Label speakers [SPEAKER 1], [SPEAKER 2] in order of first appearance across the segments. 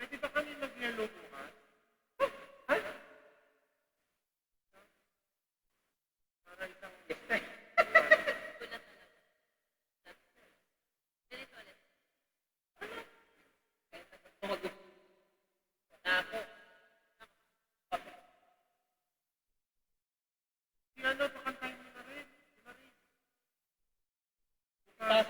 [SPEAKER 1] Pwede ba kami mag-yellow bukas? Para isang si ano, pakantayin mo na rin. Bukas.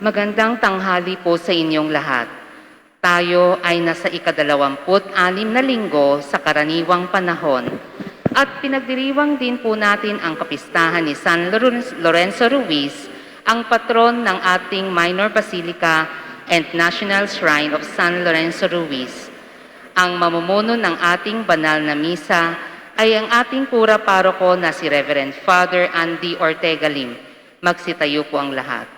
[SPEAKER 2] Magandang tanghali po sa inyong lahat. Tayo ay nasa ika-26 na linggo sa karaniwang panahon at pinagdiriwang din po natin ang kapistahan ni San Lorenzo Ruiz, ang patron ng ating Minor Basilica and National Shrine of San Lorenzo Ruiz. Ang mamumuno ng ating banal na misa ay ang ating pura paroko na si Reverend Father Andy Ortega Lim. Magsitayo po ang lahat.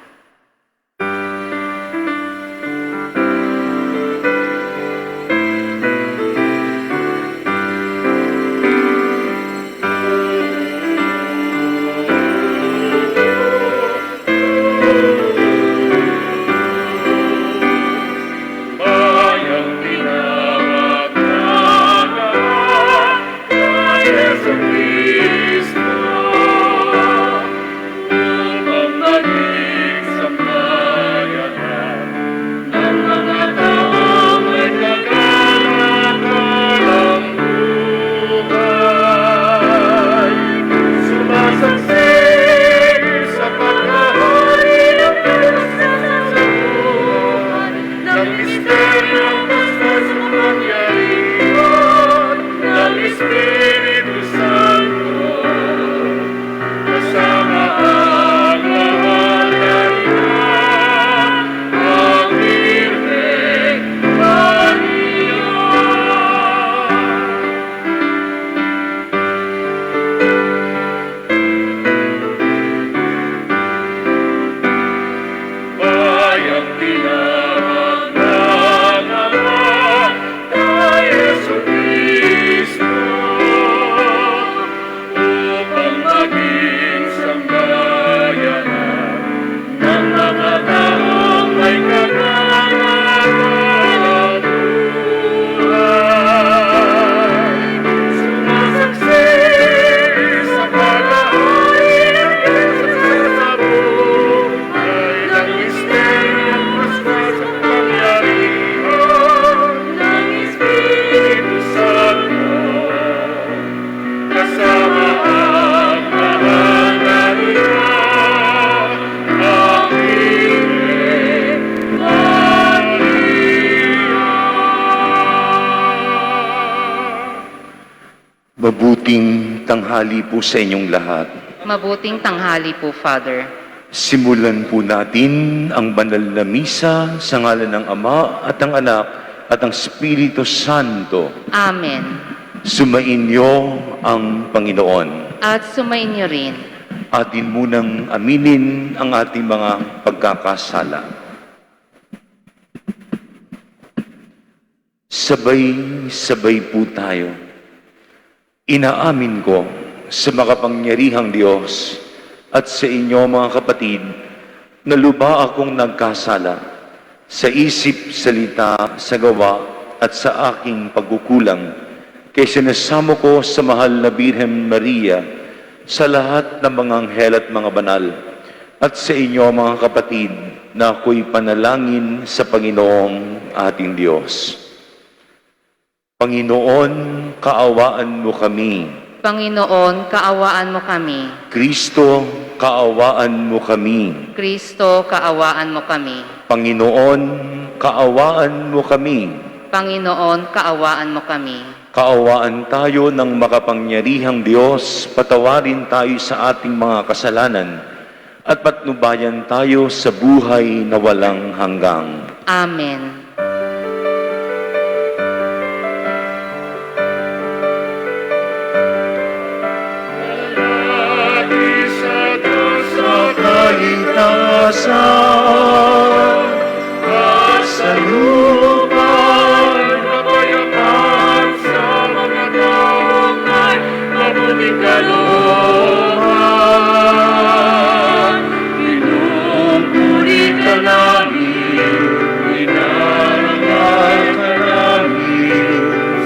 [SPEAKER 3] Mabuting tanghali po sa inyong lahat.
[SPEAKER 2] Mabuting tanghali po, Father.
[SPEAKER 3] Simulan po natin ang banal na misa sa ngalan ng Ama at ng Anak at ng Espiritu Santo.
[SPEAKER 2] Amen.
[SPEAKER 3] Sumainyo ang Panginoon.
[SPEAKER 2] At sumainyo rin.
[SPEAKER 3] Atin munang aminin ang ating mga pagkakasala. Sabay-sabay po tayo. Inaamin ko sa makapangyarihang Diyos at sa inyo mga kapatid na lubha akong nagkasala sa isip, salita, sa gawa at sa aking pagkukulang kay sinasamo ko sa mahal na Birhen Maria, sa lahat ng mga anghel at mga banal, at sa inyo mga kapatid na ako'y panalangin sa Panginoong ating Diyos. Panginoon, kaawaan mo kami.
[SPEAKER 2] Panginoon, kaawaan mo kami.
[SPEAKER 3] Kristo, kaawaan mo kami.
[SPEAKER 2] Kristo, kaawaan mo kami.
[SPEAKER 3] Panginoon, kaawaan mo kami.
[SPEAKER 2] Panginoon, kaawaan mo kami.
[SPEAKER 3] Kaawaan tayo ng makapangyarihang Diyos, patawarin tayo sa ating mga kasalanan, at patnubayan tayo sa buhay na walang hanggang.
[SPEAKER 2] Amen.
[SPEAKER 3] Kalitasan, kasalupan,
[SPEAKER 1] Kapayapaan sa mga taong may mabuting kalooban. Pinupuri ka namin, inarangal ka namin,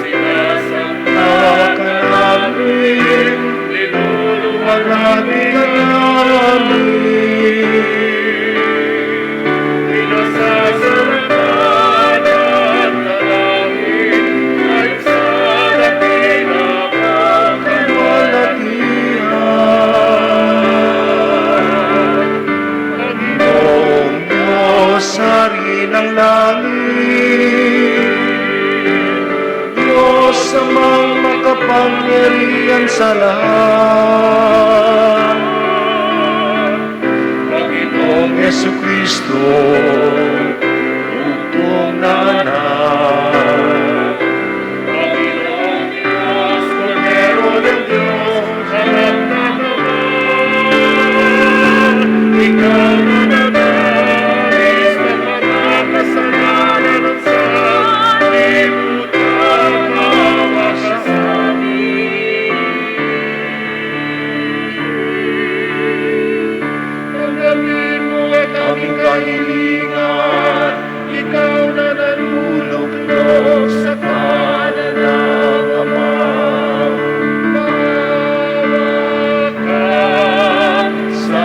[SPEAKER 1] sinasamba ka namin, linuluwalhati ka namin. Pinasasalamatan at dalangin ay sa dakilang kaluwalhatian.
[SPEAKER 3] Panginoong Diyos, Hari ng langit, Diyos amang makapangyarihan sa lahat, Panginoong Jesucristo, bugtong na anak,
[SPEAKER 1] Panginoong Diyos, Kordero ng Diyos, harap na naman, ikaw na nanalis ng mga kasalanan ng sanlibutan, maawa ka sa amin. Tanggapin mo at aming kahilingan, ikaw na naluluklok sa kanan ng Ama. Maawa ka sa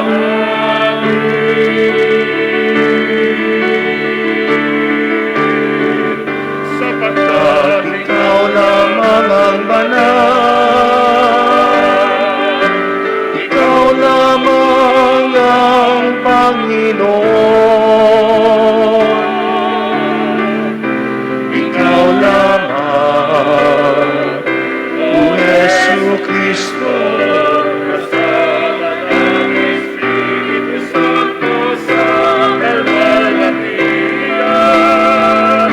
[SPEAKER 1] amin. Sapagkat
[SPEAKER 3] ikaw lamang ang banal, ikaw lamang ang Panginoon, ikaw lamang, O Jesucristo,
[SPEAKER 1] kasama ng Espiritu Santo sa kalwalhatian at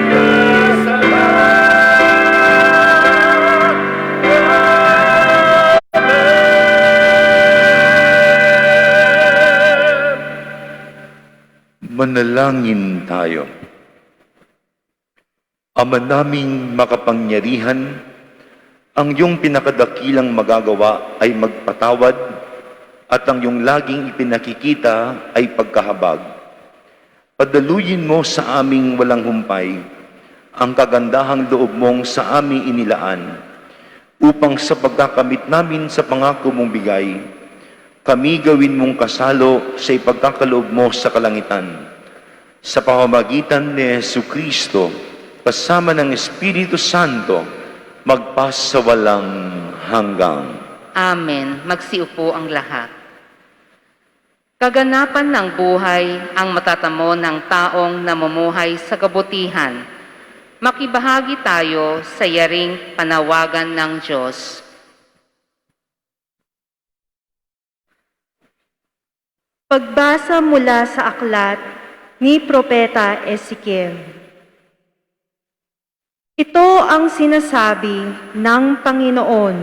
[SPEAKER 1] Diyos Ama. Amen.
[SPEAKER 3] manalangin tayo. Ama naming makapangyarihan, ang iyong pinakadakilang magagawa ay magpatawad at ang iyong laging ipinakikita ay pagkahabag. Padaluyin mo sa aming walang humpay ang kagandahang loob mong sa aming inilaan upang sa pagkakamit namin sa pangako mong bigay, kami gawin mong kasalo sa ipagkakaloob mo sa kalangitan. Sa pamamagitan ni Jesucristo, kasama ng Espiritu Santo, magpas sa walang hanggang.
[SPEAKER 2] Amen. Magsiupo ang lahat. Kaganapan ng buhay ang matatamo ng taong namumuhay sa kabutihan. makibahagi tayo sa yaring panawagan ng Diyos.
[SPEAKER 4] Pagbasa mula sa aklat ni Propeta Ezekiel. Ito ang sinasabi ng Panginoon.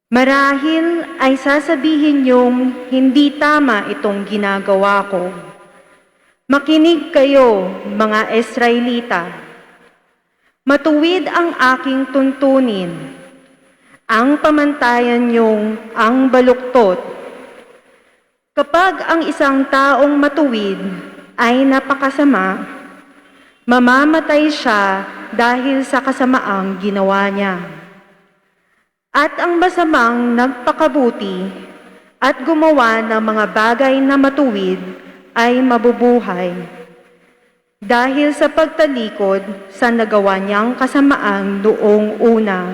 [SPEAKER 4] Marahil ay sasabihin niyong hindi tama itong ginagawa ko. Makinig kayo, mga Israelita. Matuwid ang aking tuntunin. Ang pamantayan niyong ang baluktot. Kapag ang isang taong matuwid ay napakasama, mamamatay siya dahil sa kasamaang ginawa niya. At ang masamang nagpakabuti at gumawa ng mga bagay na matuwid ay mabubuhay. Dahil sa pagtalikod sa nagawa niyang kasamaang noong una,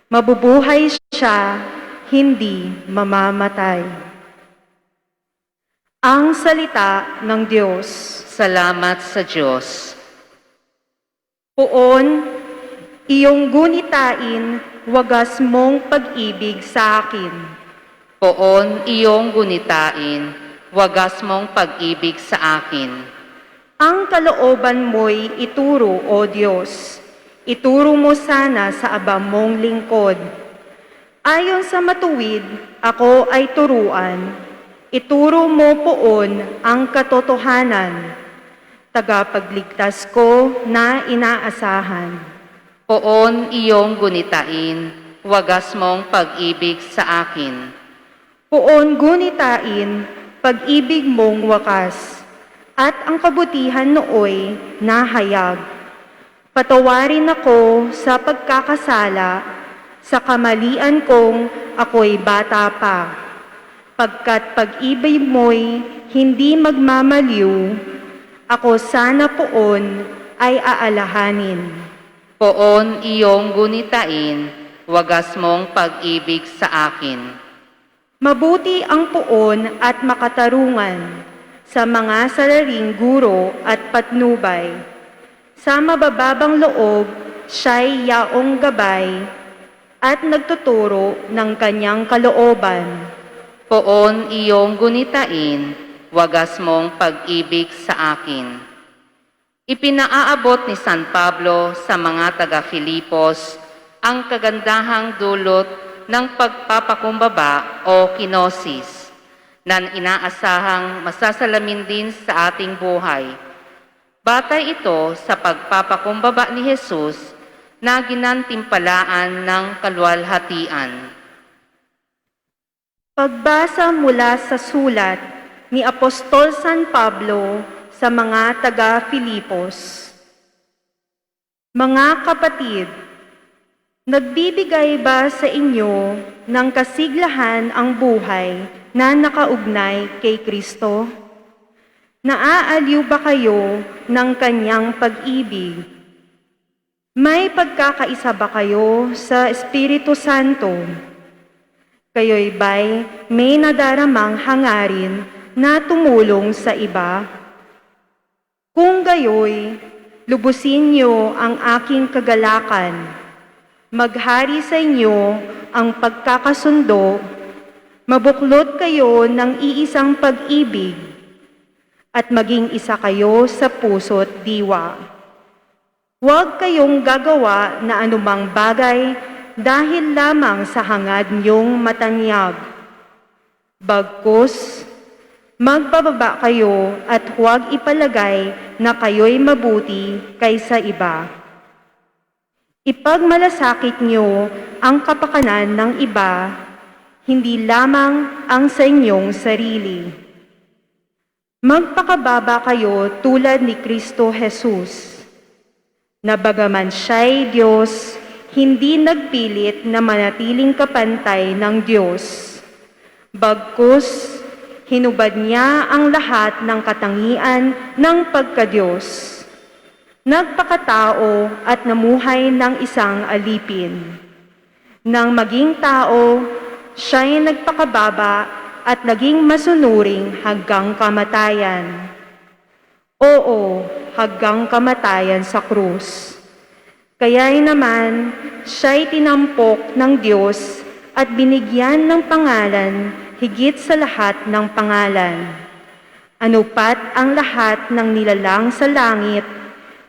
[SPEAKER 4] mabubuhay siya, hindi mamamatay. Ang salita ng Diyos.
[SPEAKER 2] Salamat sa Diyos.
[SPEAKER 4] Poon, iyong gunitain, wagas mong pag-ibig sa akin.
[SPEAKER 2] Poon iyong gunitain, wagas mong pag-ibig sa akin.
[SPEAKER 4] Ang kalooban mo'y ituro, O Diyos. Ituro mo sana sa abang mong lingkod. Ayon sa matuwid, ako ay turuan. Ituro mo poon ang katotohanan, tagapagligtas ko na inaasahan.
[SPEAKER 2] Poon iyong gunitain, wagas mong pag-ibig sa akin.
[SPEAKER 4] Poon gunitain, pag-ibig mong wakas, at ang kabutihan nooy nahayag. Patawarin ako sa pagkakasala, sa kamalian kong ako'y bata pa. Pagkat pag-ibig mo'y hindi magmamaliw, ako sana poon ay aalahanin.
[SPEAKER 2] Poon iyong gunitain, wagas mong pag-ibig sa akin.
[SPEAKER 4] Mabuti ang poon at makatarungan sa mga salaring guro at patnubay. Sa mabababang loob, siya'y yaong gabay at nagtuturo ng kanyang kalooban.
[SPEAKER 2] Poon iyong gunitain, wagas mong pag-ibig sa akin. Ipinaaabot ni San Pablo sa mga taga-Filipos ang kagandahang dulot ng pagpapakumbaba o kinosis na inaasahang masasalamin din sa ating buhay. Batay ito sa pagpapakumbaba ni Jesus na ginantimpalaan ng kaluwalhatian.
[SPEAKER 4] Pagbasa mula sa sulat ni Apostol San Pablo sa mga taga-Filipos. Mga kapatid, nagbibigay ba sa inyo ng kasiglahan ang buhay na nakaugnay kay Kristo? Naaaliw ba kayo ng kanyang pag-ibig? May pagkakaisa ba kayo sa Espiritu Santo? Kayo'y ba'y may nadaramang hangarin na tumulong sa iba? Kung gayoy, lubusin niyo ang aking kagalakan. Maghari sa inyo ang pagkakasundo, mabuklod kayo ng iisang pag-ibig, at maging isa kayo sa puso't diwa. Huwag kayong gagawa na anumang bagay dahil lamang sa hangad niyong matanyag. Bagkus, magbababa kayo at huwag ipalagay na kayo'y mabuti kaysa iba. Ipagmalasakit niyo ang kapakanan ng iba, hindi lamang ang sa inyong sarili. Magpakababa kayo tulad ni Kristo Jesus, na bagaman siya'y Diyos, hindi nagpilit na manatiling kapantay ng Diyos. Bagkus, hinubad niya ang lahat ng katangian ng pagka-Diyos. Nagpakatao at namuhay ng isang alipin. Nang maging tao, siya'y nagpakababa at naging masunuring hanggang kamatayan. Oo, hanggang kamatayan sa krus. Kaya't naman, siya'y tinampok ng Diyos at binigyan ng pangalan higit sa lahat ng pangalan. Ano pat ang lahat ng nilalang sa langit,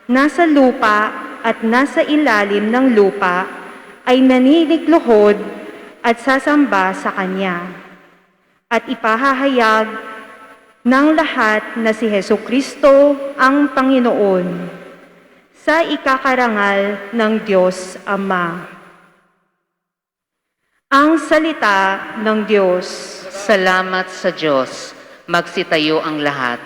[SPEAKER 4] nasa lupa at nasa ilalim ng lupa ay maninikluhod at sasamba sa Kanya. At ipahahayag ng lahat na si Hesukristo ang Panginoon sa ikakarangal ng Diyos Ama. Ang salita ng Diyos.
[SPEAKER 2] Salamat sa Diyos. Magsitayo ang lahat.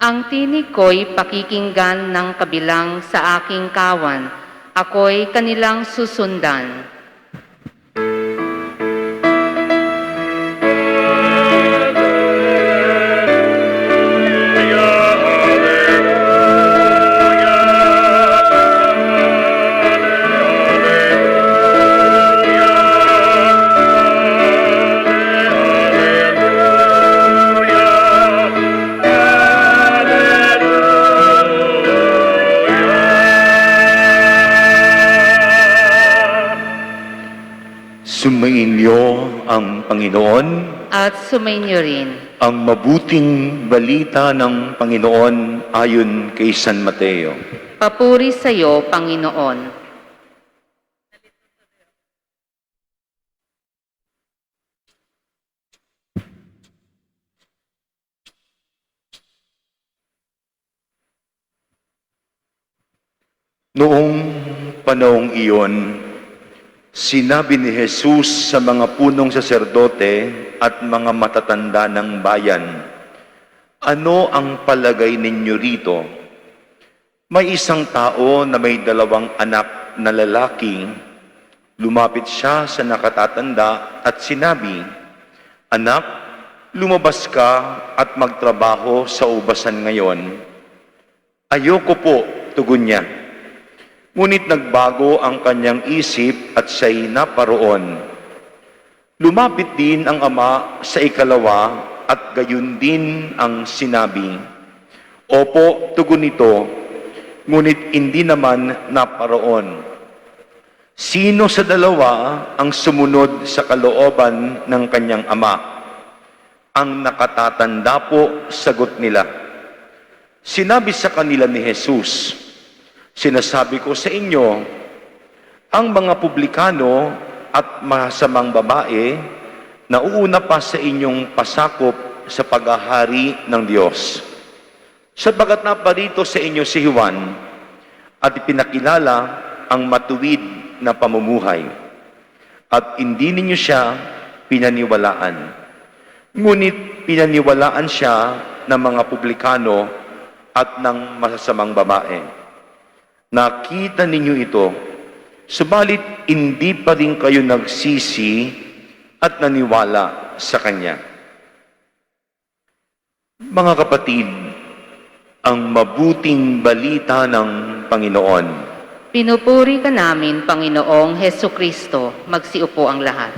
[SPEAKER 2] Ang tinig ko'y pakikinggan ng kabilang sa aking kawan. Ako'y kanilang susundan.
[SPEAKER 3] Sumainyo ang Panginoon,
[SPEAKER 2] At sumainyo rin.
[SPEAKER 3] ang mabuting balita ng Panginoon ayon kay San Mateo.
[SPEAKER 2] Papuri sa iyo, Panginoon.
[SPEAKER 3] Noong panahong iyon, sinabi ni Jesus sa mga punong saserdote at mga matatanda ng bayan, "Ano ang palagay ninyo rito? May isang tao na may 2 anak na lalaki. Lumapit siya sa nakatatanda at sinabi, 'Anak, lumabas ka at magtrabaho sa ubasan ngayon.' 'Ayoko po,' tugon niya. Ngunit nagbago ang kanyang isip at siya'y naparoon. Lumapit din ang ama sa ikalawa at gayon din ang sinabi. Opo, tugon nito, ngunit hindi naman naparoon. Sino sa dalawa ang sumunod sa kalooban ng kanyang ama? Ang nakatatanda po, sagot nila. Sinabi sa kanila ni Jesus, sinasabi ko sa inyo, ang mga publikano at masamang babae nauuna pa sa inyong pasakop sa paghahari ng Diyos. Sapagat naparito sa inyo si Juan at ipinakilala ang matuwid na pamumuhay at hindi ninyo siya pinaniwalaan. Ngunit pinaniwalaan siya ng mga publikano at ng masasamang babae. Nakita ninyo ito, subalit hindi pa rin kayo nagsisi at naniwala sa Kanya. Mga kapatid, ang mabuting balita ng Panginoon.
[SPEAKER 2] Pinupuri ka namin, Panginoong Hesukristo. Magsiupo ang lahat.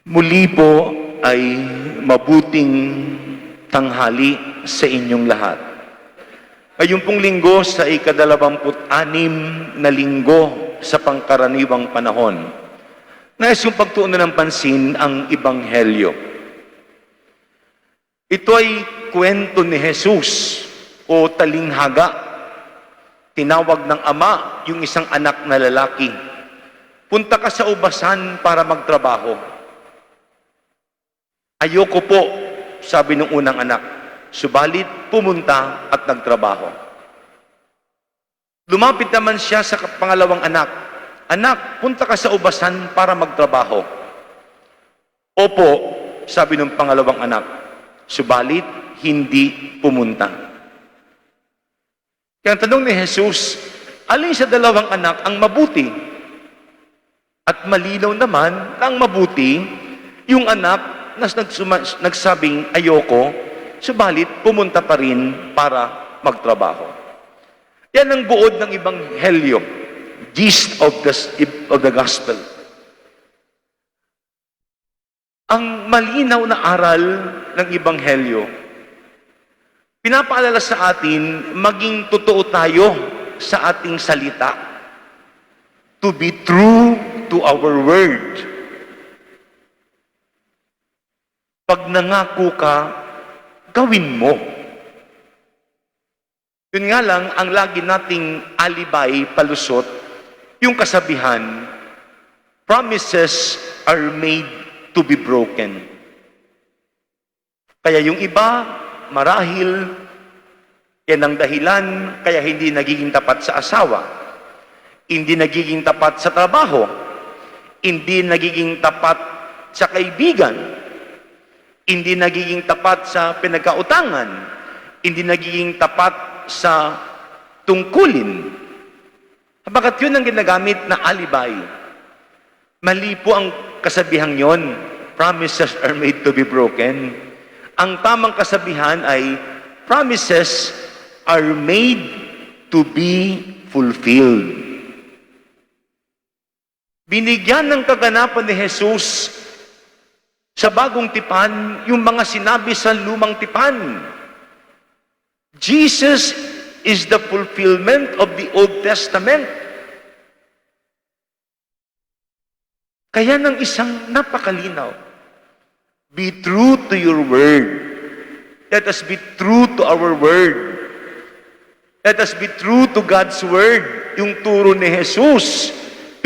[SPEAKER 3] Muli po ay mabuting tanghali sa inyong lahat. Ngayong pong linggo sa ika-26 na linggo sa pangkaraniwang panahon, nais yung pagtuunan ng pansin ang Ebanghelyo. Ito ay kwento ni Jesus o talinghaga. Tinawag ng ama yung isang anak na lalaki. Punta ka sa ubasan para magtrabaho. Ayoko po, sabi ng unang anak. Subalit, pumunta at nagtrabaho. Lumapit naman siya sa pangalawang anak. Anak, punta ka sa ubasan para magtrabaho. Opo, sabi ng pangalawang anak. Subalit, hindi pumunta. Kaya ang tanong ni Jesus, alin sa dalawang anak ang mabuti? At malinaw naman na ang mabuti, yung anak na nagsabing ayoko, subalit pumunta pa rin para magtrabaho. Yan ang buod ng Ebanghelyo, gist of the gospel. Ang malinaw na aral ng Ebanghelyo, pinapaalala sa atin, maging totoo tayo sa ating salita. To be true to our word. Pag nangako ka, gawin mo. Yun nga lang, ang lagi nating alibay, palusot, yung kasabihan, promises are made to be broken. Kaya yung iba, marahil, yan ang dahilan, kaya hindi nagiging tapat sa asawa, hindi nagiging tapat sa trabaho, hindi nagiging tapat sa kaibigan, hindi nagiging tapat sa pinagkautangan, hindi nagiging tapat sa tungkulin. Bakit yun ang ginagamit na alibay? Mali po ang kasabihang yon. Promises are made to be broken. Ang tamang kasabihan ay promises are made to be fulfilled. Binigyan ng kaganapan ni Jesus sa bagong tipan yung mga sinabi sa lumang tipan. Jesus is the fulfillment of the Old Testament. Kaya ng isang napakalinaw, be true to your word. Let us be true to our word. Let us be true to God's word. Yung turo ni Jesus,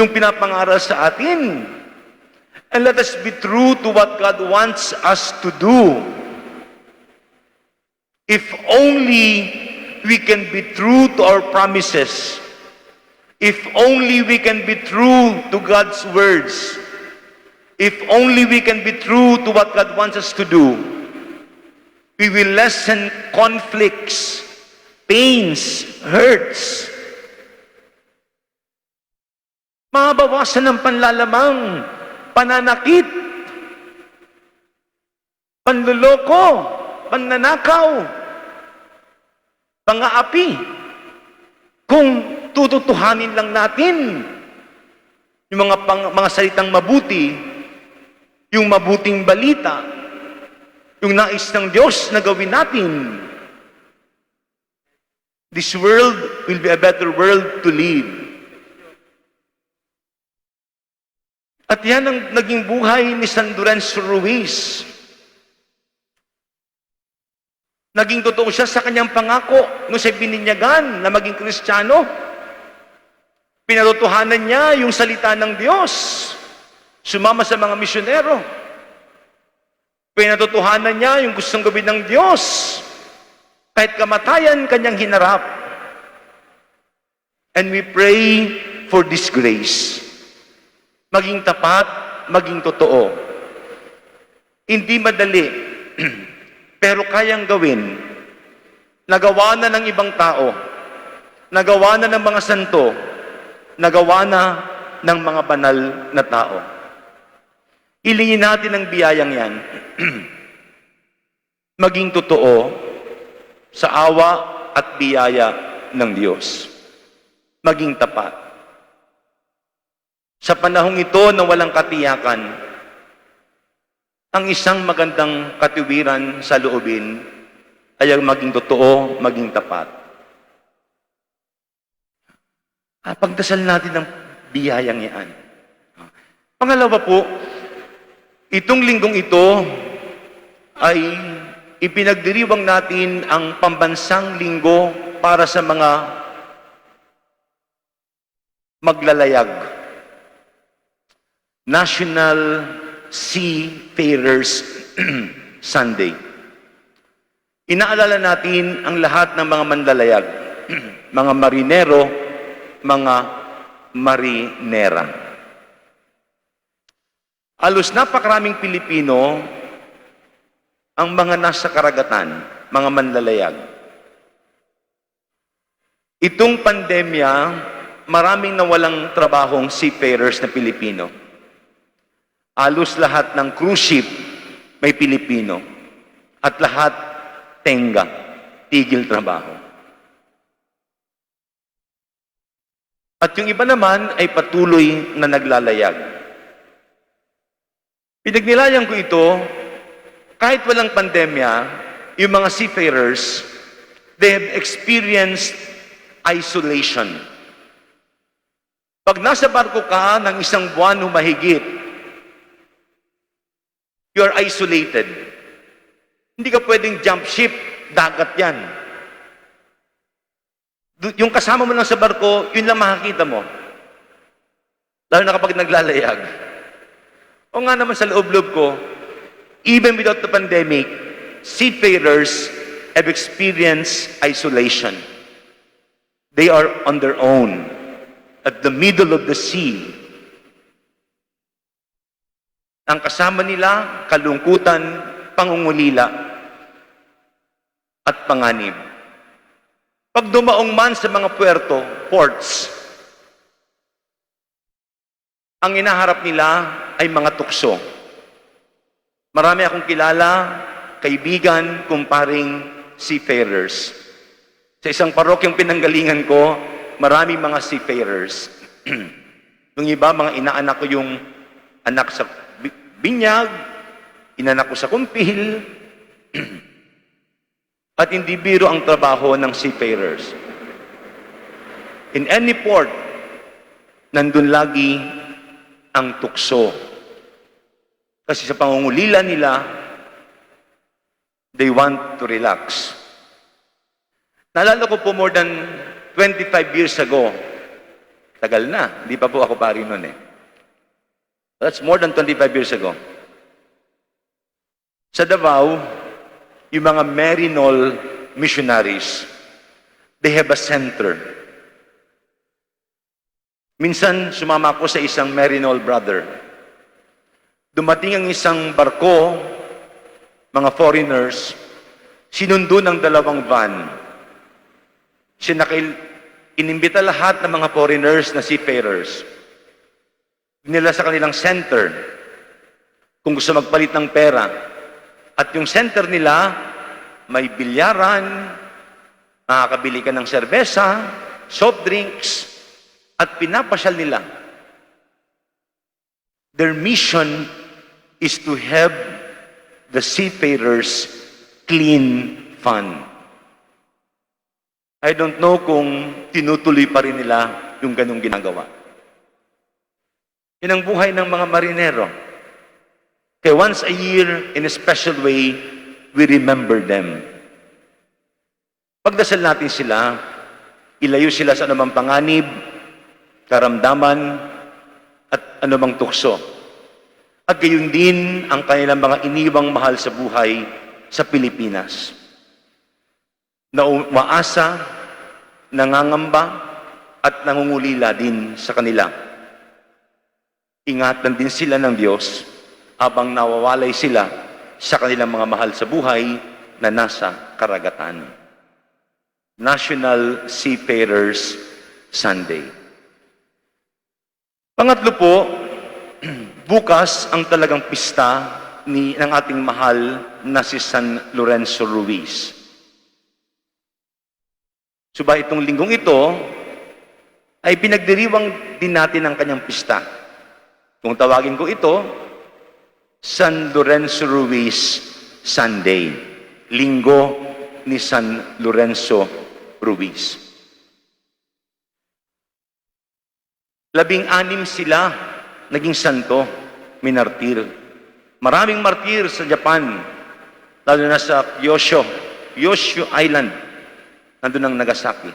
[SPEAKER 3] yung pinapangaral sa atin. And let us be true to what God wants us to do. If only we can be true to our promises, if only we can be true to God's words, if only we can be true to what God wants us to do, we will lessen conflicts, pains, hurts. Mabawasan ng panlalamang, pananakit, panluloko, pannanakaw, pang-aapi. Kung tututuhanin lang natin yung mga salitang mabuti, yung mabuting balita, yung nais ng Diyos na gawin natin, this world will be a better world to live. At yan ang naging buhay ni San Lorenzo Ruiz. Naging totoo siya sa kanyang pangako nung siya bininyagan na maging Kristiyano. Pinatotohanan niya yung salita ng Diyos. Sumama sa mga misyonero. Pinatotohanan niya yung gustong gawin ng Diyos. Kahit kamatayan, kanyang hinarap. And we pray for this grace. Maging tapat, maging totoo. Hindi madali, pero kayang gawin. Nagawa na ng ibang tao, nagawa na ng mga santo, nagawa na ng mga banal na tao. Hilingin natin ang biyayang yan. Maging totoo sa awa at biyaya ng Diyos. Maging tapat. Sa panahong ito na walang katiyakan, ang isang magandang katiwiran sa loobin ay ang maging totoo, maging tapat. Pagdasal natin ang biyayang yan. Pangalawa po, itong linggong ito ay ipinagdiriwang natin ang pambansang linggo para sa mga maglalayag. National Seafarers Sunday. Inaalala natin ang lahat ng mga manlalayag, mga marinero, mga marinera. Halos napakaraming Pilipino ang mga nasa karagatan, mga manlalayag. Itong pandemya, maraming nawalang trabahong seafarers na Pilipino. Halos lahat ng cruise ship may Pilipino. At lahat tenga, tigil trabaho. At yung iba naman ay patuloy na naglalayag. Pinagnilayan ko ito, kahit walang pandemya, yung mga seafarers, they have experienced isolation. Pag nasa barko ka ng isang buwan o mahigit, you are isolated. Hindi ka pwedeng jump ship, dagat yan. Yung kasama mo lang sa barko, yun lang makakita mo. Lalo na kapag naglalayag. O nga naman sa loob-loob ko, even without the pandemic, seafarers have experienced isolation. They are on their own, at the middle of the sea. Ang kasama nila, kalungkutan, pangungulila, at panganib. Pag dumaong man sa mga ports, ang inaharap nila ay mga tukso. Marami akong kilala, kaibigan, kumparing seafarers. Sa isang parokyang pinanggalingan ko, maraming mga seafarers. Yung iba, mga inaanak ko yung anak sa binyag, inanak ko sa kumpil, at hindi biro ang trabaho ng seafarers. In any port, nandun lagi ang tukso. Kasi sa pangungulila nila, they want to relax. Naalala ko po more than 25 years ago, tagal na, hindi pa po ako pari noon eh. That's more than 25 years ago. Sa Davao, yung mga Marinol missionaries, they have a center. Minsan, sumama ako sa isang Marinol brother. Dumating ang isang barko, mga foreigners, sinundo ng 2 van. Inimbita lahat ng mga foreigners na seafarers. Nila sa kanilang center kung gusto magpalit ng pera. At yung center nila, may bilyaran, makakabili ka ng serbesa, soft drinks, at pinapasyal nila. Their mission is to have the seafarers clean fun. I don't know kung tinutuloy pa rin nila yung ganung ginagawa. Yan ang buhay ng mga marinero. Kaya once a year, in a special way, we remember them. Pagdasal natin sila, ilayo sila sa anumang panganib, karamdaman, at anumang tukso. At gayon din ang kanilang mga iniwang mahal sa buhay sa Pilipinas. Na umaasa, nangangamba, at nangungulila din sa kanila. Ingatan din sila ng Diyos habang nawawalay sila sa kanilang mga mahal sa buhay na nasa karagatan. National Seafarers Sunday. Pangatlo po, bukas ang talagang pista ng ating mahal na si San Lorenzo Ruiz. Subalit itong linggong ito ay pinagdiriwang din natin ang kanyang pista. Kung tawagin ko ito, San Lorenzo Ruiz Sunday, linggo ni San Lorenzo Ruiz. 16 sila naging santo, minartir. Maraming martir sa Japan, lalo na sa Kyushu Island, nandun ang Nagasaki.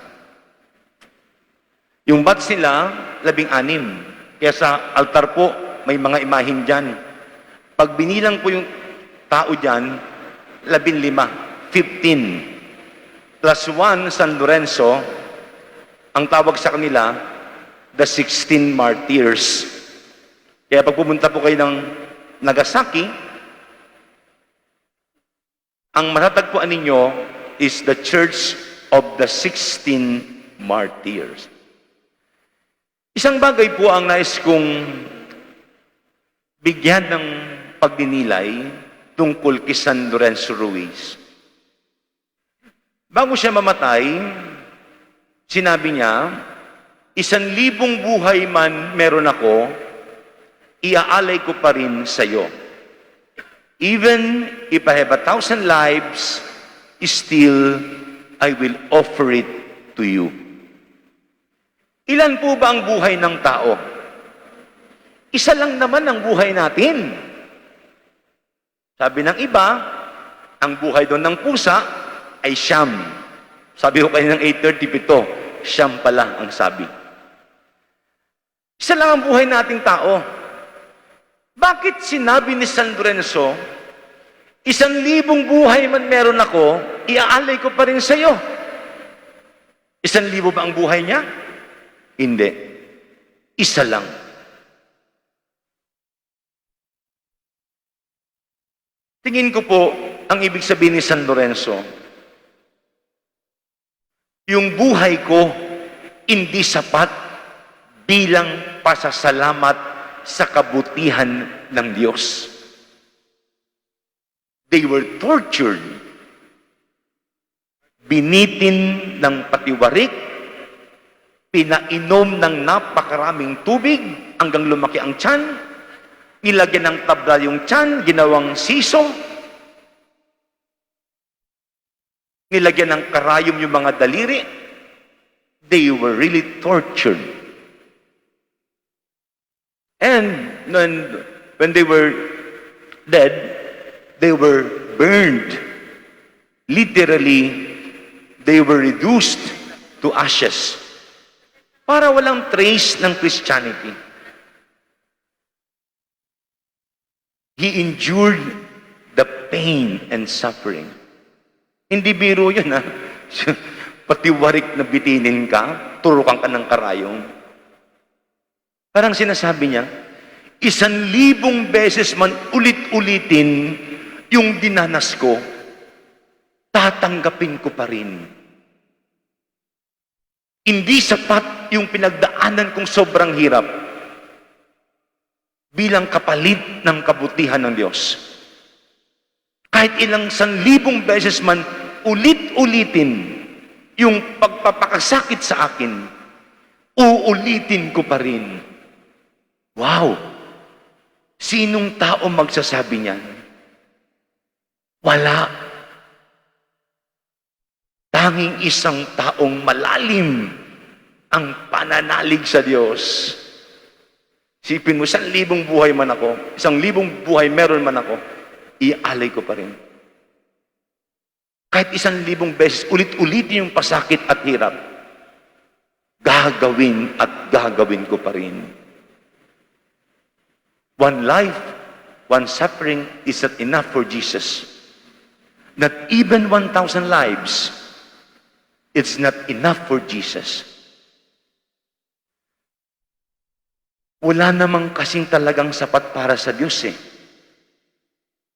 [SPEAKER 3] Yung bats nila, 16. Kaya sa altar po, may mga imahin dyan. Pag binilang po yung tao dyan, 15. 15. Plus 1, San Lorenzo, ang tawag sa kanila, the 16 martyrs. Kaya pag pumunta po kayo ng Nagasaki, ang matatagpuan ninyo is the Church of the 16 martyrs. Isang bagay po ang nais kong bigyan ng pagdinilay tungkol kay San Lorenzo Ruiz. Bago siya mamatay, sinabi niya, 1,000 buhay man meron ako, iaalay ko pa rin sa iyo. Even if I have 1,000 lives, still I will offer it to you. Ilan po ba ang buhay ng tao? Isa lang naman ang buhay natin. Sabi ng iba, ang buhay doon ng pusa ay siyam. Sabi ko kayo ng 8:37, siyam pala ang sabi. Isa lang ang buhay nating tao. Bakit sinabi ni San Lorenzo, 1,000 buhay man meron ako, iaalay ko pa rin sa iyo? 1,000 ba ang buhay niya? Hindi. Isa lang. Tingin ko po, ang ibig sabihin ni San Lorenzo, yung buhay ko hindi sapat bilang pasasalamat sa kabutihan ng Diyos. They were tortured, binitin ng patiwarik, pinainom ng napakaraming tubig hanggang lumaki ang tiyan, nilagyan ng tabla yung tiyan, ginawang siso, nilagyan ng karayom yung mga daliri. They were really tortured. And when they were dead, they were burned. Literally, they were reduced to ashes. Para walang trace ng Christianity. He endured the pain and suffering. Hindi biro yun, ha? Patiwarik na bitinin ka, turukan ka ng karayong. Parang sinasabi niya, 1,000 beses man ulit-ulitin yung dinanas ko, tatanggapin ko pa rin. Hindi sapat yung pinagdaanan kong sobrang hirap bilang kapalit ng kabutihan ng Diyos. Kahit ilang 1,000 beses man ulit-ulitin yung pagpapakasakit sa akin, uulitin ko pa rin. Wow! Sinong tao magsasabi niyan? Wala. Tanging isang taong malalim ang pananalig sa Diyos. Sipin mo, 1,000 buhay man ako, 1,000 buhay meron man ako, ialay ko pa rin. Kahit 1,000 beses, ulit-ulitin yung pasakit at hirap, gagawin at gagawin ko pa rin. One life, one suffering is not enough for Jesus. Not even 1,000 lives, it's not enough for Jesus. Wala namang kasing talagang sapat para sa Diyos eh.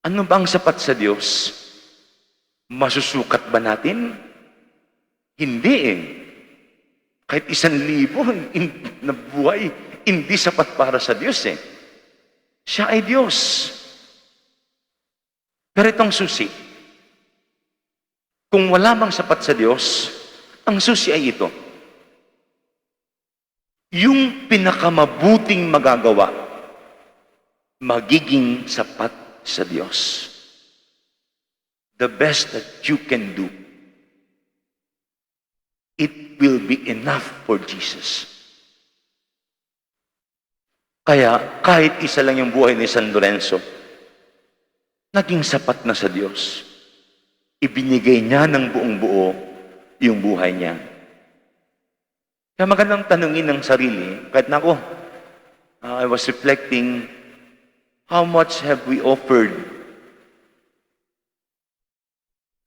[SPEAKER 3] Ano ba ang sapat sa Diyos? Masusukat ba natin? Hindi eh. Kahit 1,000 na buhay, hindi sapat para sa Diyos eh. Siya ay Diyos. Pero itong susi, kung wala mang sapat sa Diyos, ang susi ay ito. Yung pinakamabuting magagawa, magiging sapat sa Diyos. The best that you can do, it will be enough for Jesus. Kaya kahit isa lang yung buhay ni San Lorenzo, naging sapat na sa Diyos. Ibinigay niya ng buong buo yung buhay niya. Kaya magandang tanungin ng sarili, kahit na ako, I was reflecting, how much have we offered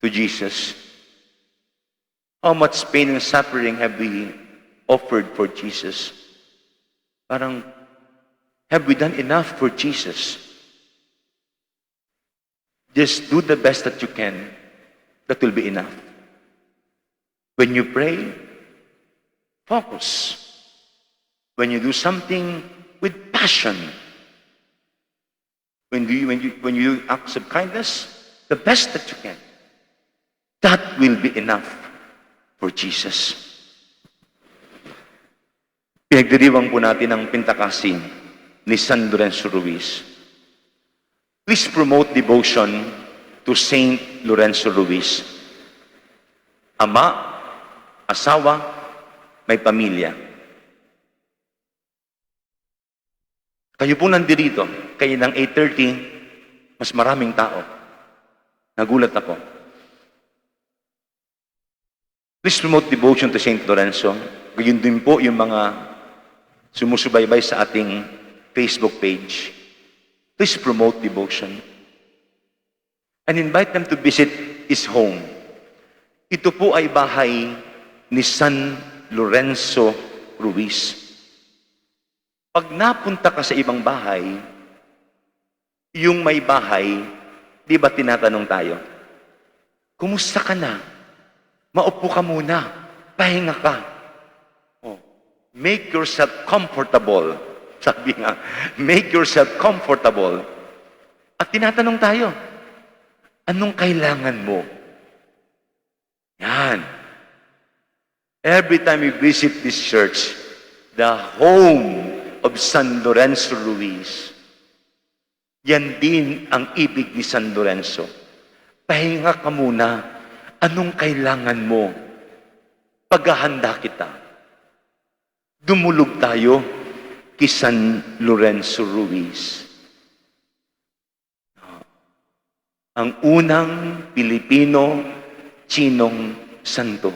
[SPEAKER 3] to Jesus? How much pain and suffering have we offered for Jesus? Parang, have we done enough for Jesus? Just do the best that you can. That will be enough. When you pray, focus. When you do something with passion, when you do acts of kindness, the best that you can, that will be enough for Jesus. Pinagdiriwang po natin ang Pintakasi ni San Lorenzo Ruiz. Please promote devotion to Saint Lorenzo Ruiz. Ama, asawa, may pamilya. Kayo po nandirito, kayo ng 8:30, mas maraming tao. Nagulat ako. Please promote devotion to Saint Lorenzo. Gayon din po yung mga sumusubaybay sa ating Facebook page. Please promote devotion. And invite them to visit his home. Ito po ay bahay ni San Lorenzo Ruiz. Pag napunta ka sa ibang bahay, yung may bahay, di ba tinatanong tayo, kumusta ka na? Maupo ka muna. Pahinga ka. Oh, make yourself comfortable. Sabi nga, make yourself comfortable. At tinatanong tayo, anong kailangan mo? Yan. Every time we visit this church, the home of San Lorenzo Ruiz, yan din ang ibig ni San Lorenzo. Pahinga ka muna. Anong kailangan mo? Paghahanda kita. Dumulog tayo kay San Lorenzo Ruiz. Ang unang Pilipino Chinong Santo.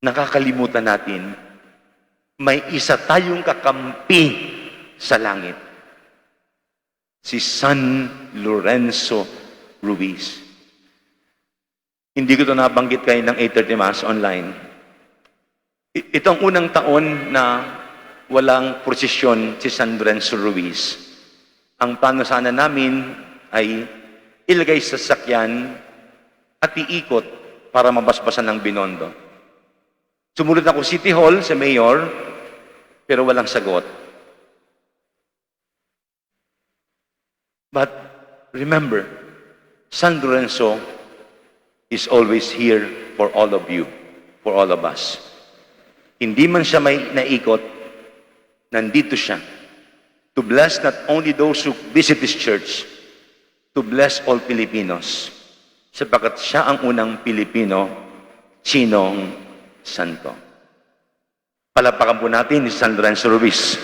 [SPEAKER 3] Nakakalimutan natin, may isa tayong kakampi sa langit. Si San Lorenzo Ruiz. Hindi ko ito nabanggit kayo ng 8:30 Mass online. Ito ang unang taon na walang prosesyon si San Lorenzo Ruiz. Ang plano sana namin ay ilagay sa sakyan at iikot para mabasbasan ng Binondo. Sumunod ako City Hall sa mayor, pero walang sagot. But remember, San Lorenzo is always here for all of you, for all of us. Hindi man siya may naikot, nandito siya to bless not only those who visit this church, to bless all Filipinos, sapagkat siya ang unang Pilipino, Chinong Santo. Palapakan po natin ni San Lorenzo Ruiz.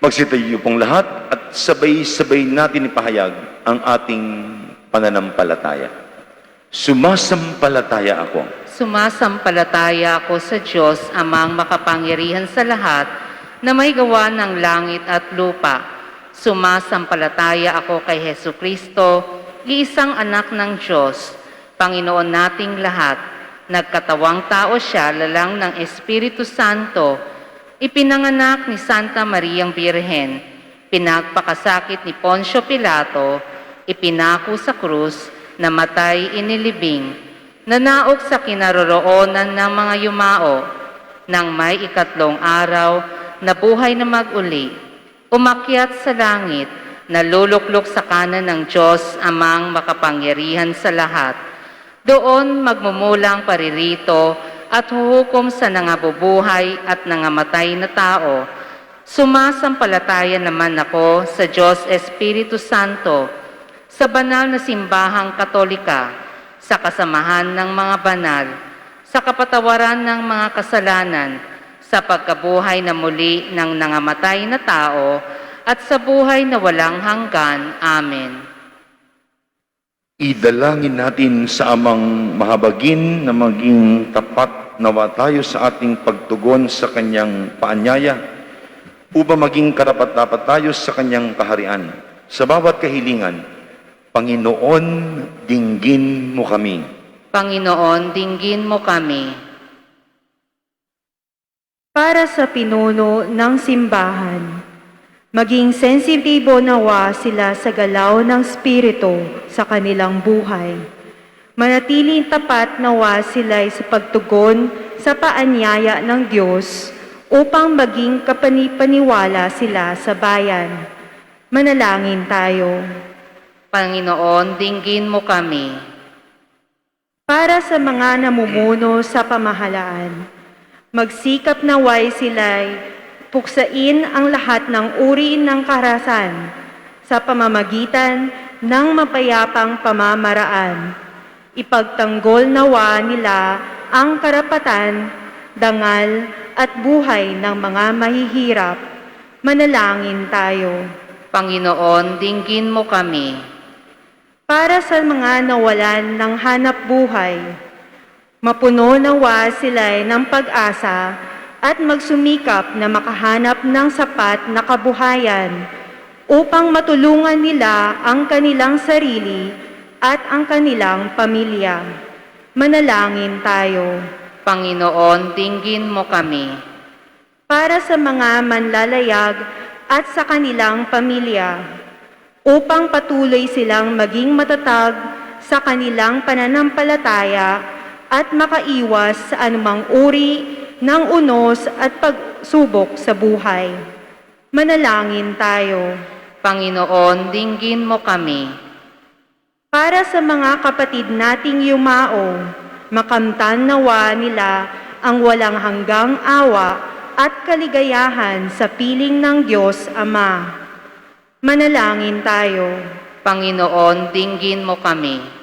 [SPEAKER 3] Magsitayo pong lahat at sabay-sabay natin ipahayag ang ating pananampalataya. Sumasampalataya ako
[SPEAKER 2] Sumasampalataya ako sa Diyos, Amang makapangyarihan sa lahat, na may gawa ng langit at lupa. Sumasampalataya ako kay Hesukristo, iisang anak ng Diyos, Panginoon nating lahat. Nagkatawang tao siya, lalang ng Espiritu Santo, ipinanganak ni Santa Mariang Birhen, pinagpakasakit ni Poncio Pilato, ipinako sa krus, namatay inilibing, nanaog sa kinaroroonan ng mga yumao, nang may ikatlong araw, nabuhay na mag-uli, umakyat sa langit, naluluklok sa kanan ng Diyos, Amang makapangyarihan sa lahat. Doon magmumulang paririto at huhukom sa nangabubuhay at nangamatay na tao. Sumasampalataya naman ako sa Diyos Espiritu Santo, sa banal na simbahang Katolika, sa kasamahan ng mga banal, sa kapatawaran ng mga kasalanan, sa pagkabuhay na muli ng nangamatay na tao, at sa buhay na walang hanggan. Amen.
[SPEAKER 3] Idalangin natin sa Amang mahabagin na maging tapat nawa tayo sa ating pagtugon sa kanyang paanyaya upang maging karapat-dapat tayo sa kanyang kaharian. Sa bawat kahilingan, Panginoon, dinggin mo kami.
[SPEAKER 2] Panginoon, dinggin mo kami.
[SPEAKER 4] Para sa pinuno ng simbahan, Maging sensitibo nawa sila sa galaw ng Espiritu sa kanilang buhay. Manatiling tapat nawa sila sa pagtugon sa paanyaya ng Diyos upang maging kapanipaniwala sila sa bayan. Manalangin tayo.
[SPEAKER 2] Panginoon, dinggin mo kami.
[SPEAKER 4] Para sa mga namumuno sa pamahalaan, magsikap naway sila'y puksain ang lahat ng uri ng karahasan sa pamamagitan ng mapayapang pamamaraan. Ipagtanggol nawa nila ang karapatan, dangal at buhay ng mga mahihirap. Manalangin tayo.
[SPEAKER 2] Panginoon, dinggin mo kami.
[SPEAKER 4] Para sa mga nawalan ng hanap buhay, mapuno nawa sila'y ng pag-asa at magsumikap na makahanap ng sapat na kabuhayan upang matulungan nila ang kanilang sarili at ang kanilang pamilya. Manalangin tayo.
[SPEAKER 2] Panginoon, dinggin mo kami.
[SPEAKER 4] Para sa mga manlalayag at sa kanilang pamilya, upang patuloy silang maging matatag sa kanilang pananampalataya at makaiwas sa anumang uri ng unos at pagsubok sa buhay. Manalangin tayo.
[SPEAKER 2] Panginoon, dinggin mo kami.
[SPEAKER 4] Para sa mga kapatid nating yumao, makamtan nawa nila ang walang hanggang awa at kaligayahan sa piling ng Diyos Ama. Manalangin tayo.
[SPEAKER 2] Panginoon, dinggin mo kami.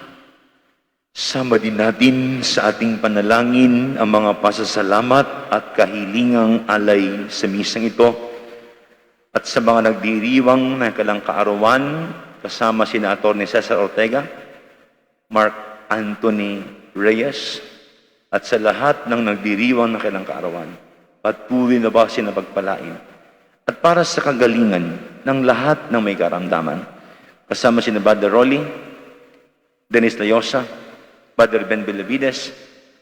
[SPEAKER 3] Sama din natin sa ating panalangin ang mga pasasalamat at kahilingang alay sa misang ito at sa mga nagdiriwang na kailang kaarawan kasama sina Atty. Cesar Ortega, Mark Anthony Reyes at sa lahat ng nagdiriwang na kailang kaarawan. Patuloy na ba sinapagpalain? At para sa kagalingan ng lahat ng may karamdaman, kasama sina Brother Rolly, Dennis Layosa, Brother Ben Benavides,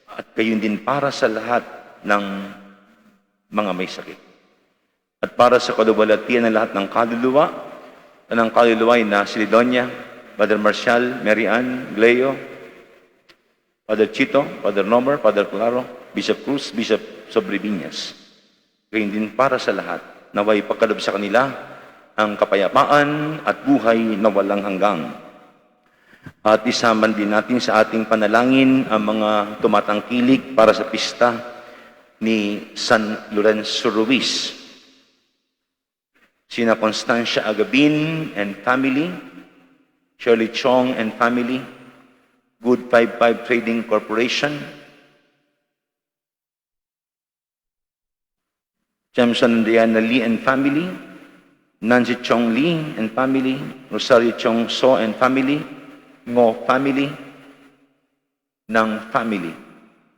[SPEAKER 3] at gayon din para sa lahat ng mga may sakit. At para sa kaluwalhatian ng lahat ng kaluluwa, ay na si Lidonia, Brother Marcial, Mary Ann, Gleo, Father Chito, Father Nomer, Father Claro, Bishop Cruz, Bishop Sobriviñas. Gayon din para sa lahat, naway pagkaloob sa kanila ang kapayapaan at buhay na walang hanggang. At isaman din natin sa ating panalangin ang mga tumatangkilik para sa pista ni San Lorenzo Ruiz. Sina Constancia Agabin and family, Shirley Chong and family, Good 55 Trading Corporation, Jamson and Diana Lee and family, Nancy Chong Lee and family, Rosario Chong So and family, Ngo family, ng family,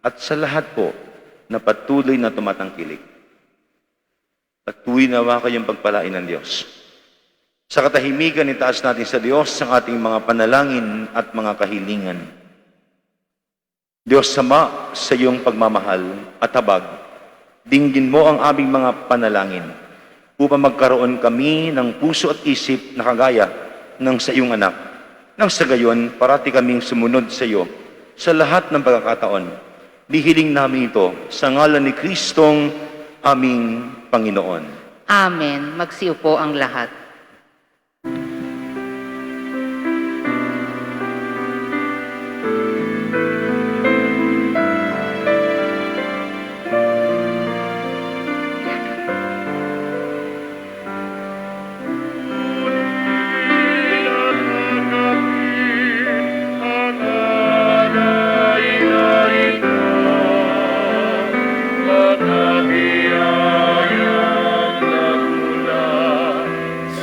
[SPEAKER 3] at sa lahat po na patuloy na tumatangkilik. Patuloy nawa kayong pagpalain ng Diyos. Sa katahimikan, itaas natin sa Diyos ang ating mga panalangin at mga kahilingan. Diyos Ama, sa iyong pagmamahal at habag, dinggin mo ang aming mga panalangin upang magkaroon kami ng puso at isip na kagaya ng sa iyong anak. Nang sa gayon, parati kaming sumunod sa iyo sa lahat ng pagkakataon. Dihiling namin ito sa ngalan ni Kristong aming Panginoon.
[SPEAKER 2] Amen. Magsiupo ang lahat.
[SPEAKER 1] Sa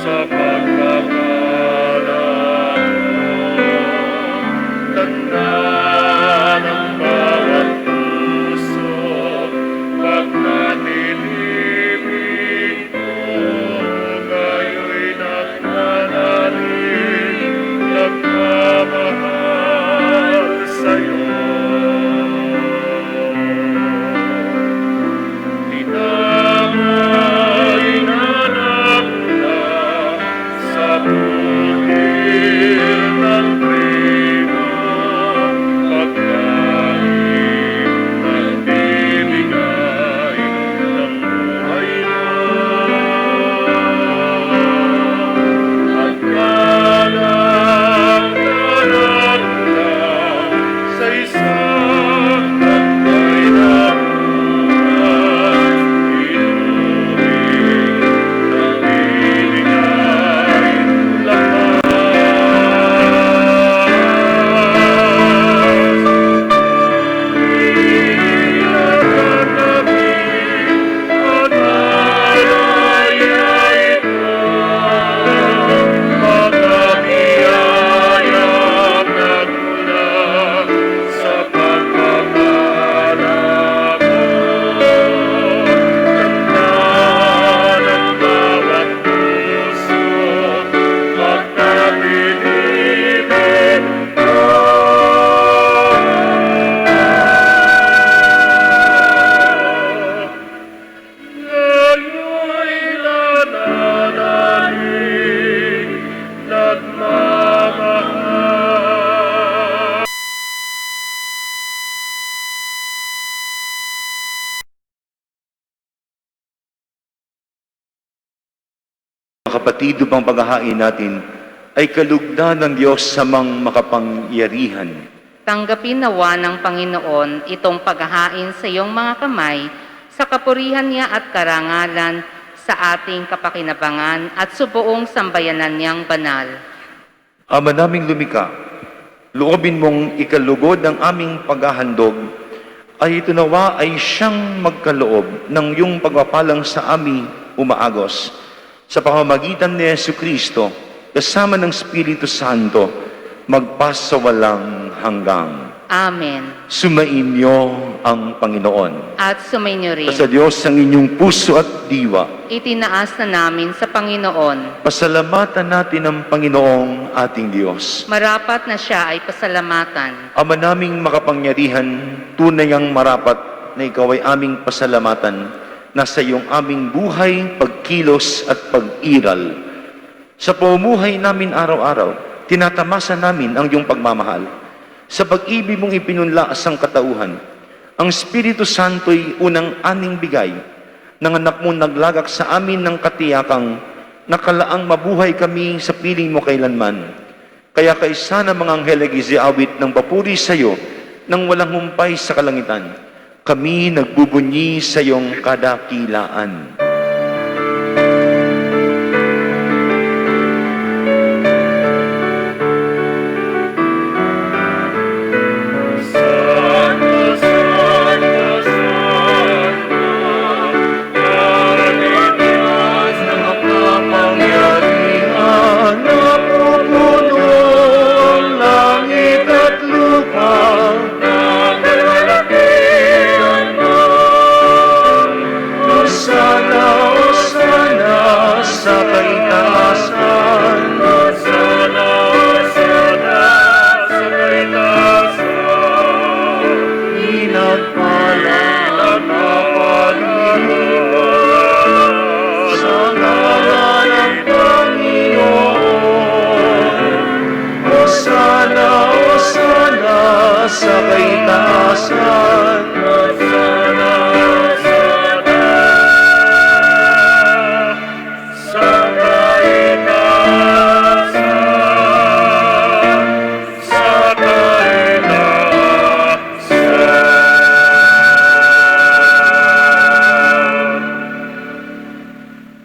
[SPEAKER 3] kapatid, upang paghahain natin ay kalugdan ng Diyos sa makapangyarihan.
[SPEAKER 2] Tanggapin nawa ng Panginoon itong paghahain sa iyong mga kamay sa kapurihan niya at karangalan sa ating kapakinabangan at sa buong sambayanan niyang banal.
[SPEAKER 3] Ama naming lumikha, loobin mong ikalugod ng aming paghahandog ay ito nawa ay siyang magkaloob ng iyong pagpapalang sa aming umaagos sa pamamagitan ni Jesucristo kasama ng Espiritu Santo magpasawalang hanggang.
[SPEAKER 2] Amen.
[SPEAKER 3] Sumainyo ang Panginoon.
[SPEAKER 2] At sumainyo rin.
[SPEAKER 3] Sa Diyos ang inyong puso at diwa.
[SPEAKER 2] Itinaas na namin sa Panginoon.
[SPEAKER 3] Pasalamatan natin ang Panginoong ating Diyos.
[SPEAKER 2] Marapat na siya ay pasalamatan.
[SPEAKER 3] Ama naming makapangyarihan, tunay ang marapat na ikaw ay aming pasalamatan na sa iyong aming buhay, pagkilos at pag-iral. Sa pamumuhay namin araw-araw, tinatamasa namin ang iyong pagmamahal. Sa pag-ibig mong ipinunla sa katauhan, ang Espiritu Santo'y unang aning bigay ng anak mo naglagak sa amin ng katiyakang nakalaang mabuhay kami sa piling mo kailanman. Kaya kaisa ng mga anghel ay giziawit ng papuri sa iyo nang walang humpay sa kalangitan. Kami nagbubunyi sa iyong kadakilaan.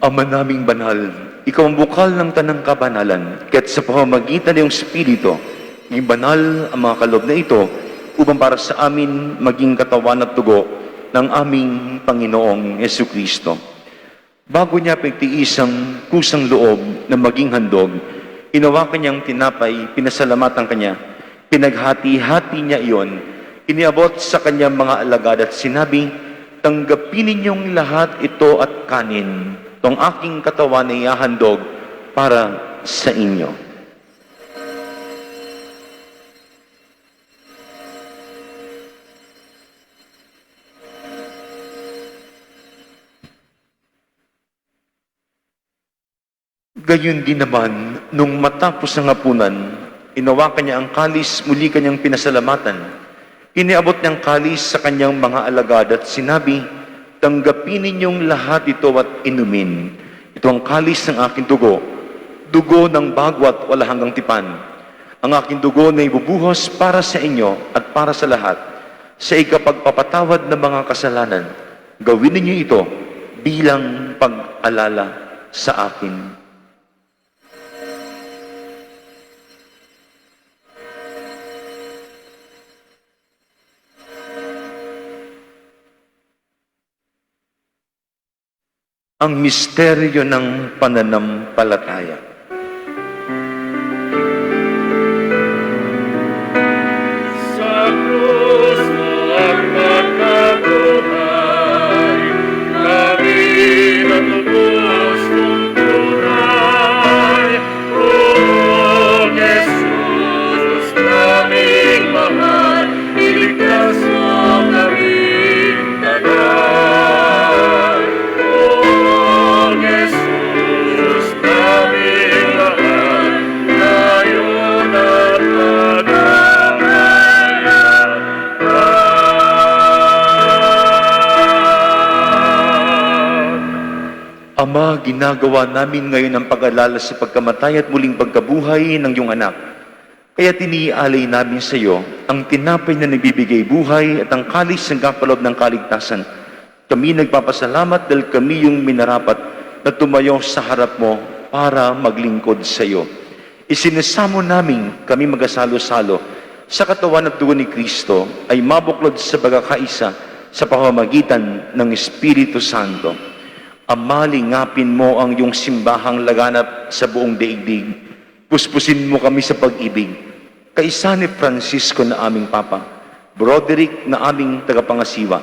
[SPEAKER 3] Ama naming banal, ikaw ang bukal ng tanang kabanalan, kaya't sa pamamagitan ng iyong Espiritu, yung banal ang mga kaloob na ito, upang para sa amin maging katawan at dugo ng aming Panginoong Jesucristo. Bago niya pagtiis ang kusang loob na maging handog, hinawakan niyang tinapay, pinasalamatan kanya, pinaghati-hati niya iyon, iniabot sa kanyang mga alagad at sinabi, tanggapin ninyong lahat ito at kanin, itong aking katawan ay ihahandog para sa inyo. Gayon din naman, nung matapos ang hapunan, inawakan niya ang kalis, muli kanyang pinasalamatan. Iniabot niyang kalis sa kanyang mga alagad at sinabi, tanggapin ninyong lahat ito at inumin. Ito ang kalis ng aking dugo, dugo ng bago at wala hanggang tipan. Ang aking dugo na ibubuhos para sa inyo at para sa lahat, sa ikapagpapatawad ng mga kasalanan. Gawin ninyo ito bilang pag-alala sa akin. Ang misteryo ng pananampalataya.
[SPEAKER 1] Sa krus mo ang pagkabuhay, kami natubos mong tunay. O Jesus, naming mahal, iligtas mo kaming tagal. O Jesus, naming
[SPEAKER 3] Ama, ginagawa namin ngayon ang pag-alala sa pagkamatay at muling pagkabuhay ng iyong anak. Kaya tiniaalay namin sa iyo ang tinapay na nagbibigay buhay at ang kalis ng kapalob ng kaligtasan. Kami nagpapasalamat dahil kami yung minarapat na tumayo sa harap mo para maglingkod sa iyo. Isinasamo namin kami magasalo-salo sa katawan at dugo ni Kristo ay mabuklod sa pagkakaisa sa pamamagitan ng Espiritu Santo. Ama, lingapin mo ang iyong simbahang laganap sa buong daigdig. Puspusin mo kami sa pag-ibig. Kaisa ni Francisco na aming Papa, Broderick na aming tagapangasiwa,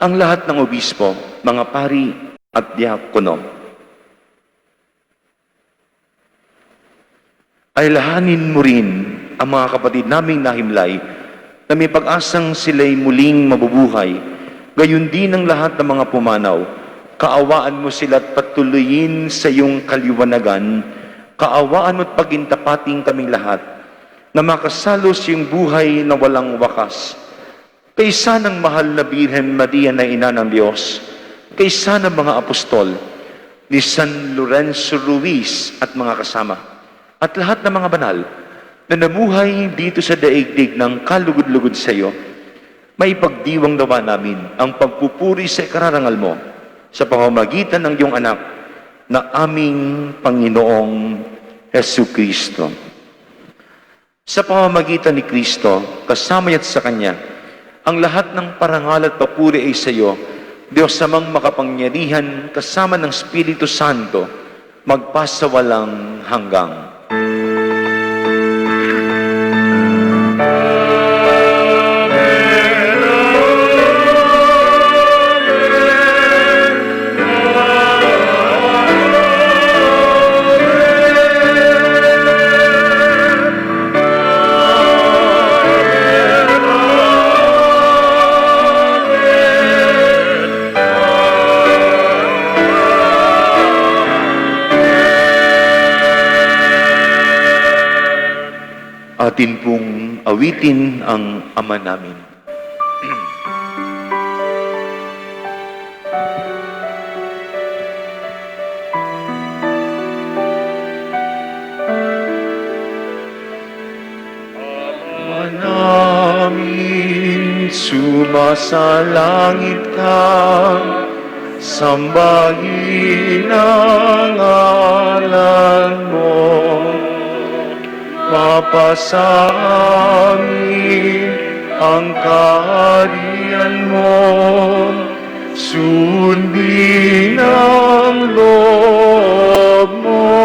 [SPEAKER 3] ang lahat ng obispo, mga pari at diakono. Ay lahanin mo rin ang mga kapatid naming nahimlay na may pag-asang sila'y muling mabubuhay, gayon din ang lahat ng mga pumanaw. Kaawaan mo sila at patuloyin sa iyong kaliwanagan. Kaawaan mo at pagintapating kaming lahat na makasalo sa iyong buhay na walang wakas. Kaysa ng mahal na Birhen Maria na Ina ng Diyos, kaysa ng mga apostol, ni San Lorenzo Ruiz at mga kasama, at lahat ng mga banal na namuhay dito sa daigdig ng kalugod-lugod sa iyo, may pagdiwang nawa namin ang pagpupuri sa ikararangal mo sa pamamagitan ng iyong anak na aming Panginoong Hesu Kristo. Sa pamamagitan ni Kristo, kasama at sa Kanya, ang lahat ng parangal at papuri ay sa iyo, Diyos amang makapangyarihan, kasama ng Espiritu Santo, magpasawalang hanggang. Atin pong awitin ang Ama namin. Ama namin, sumasalangit ka, sambahin ang ngalan mo. Mapasa amin ang kaharian mo, sundin ang loob mo.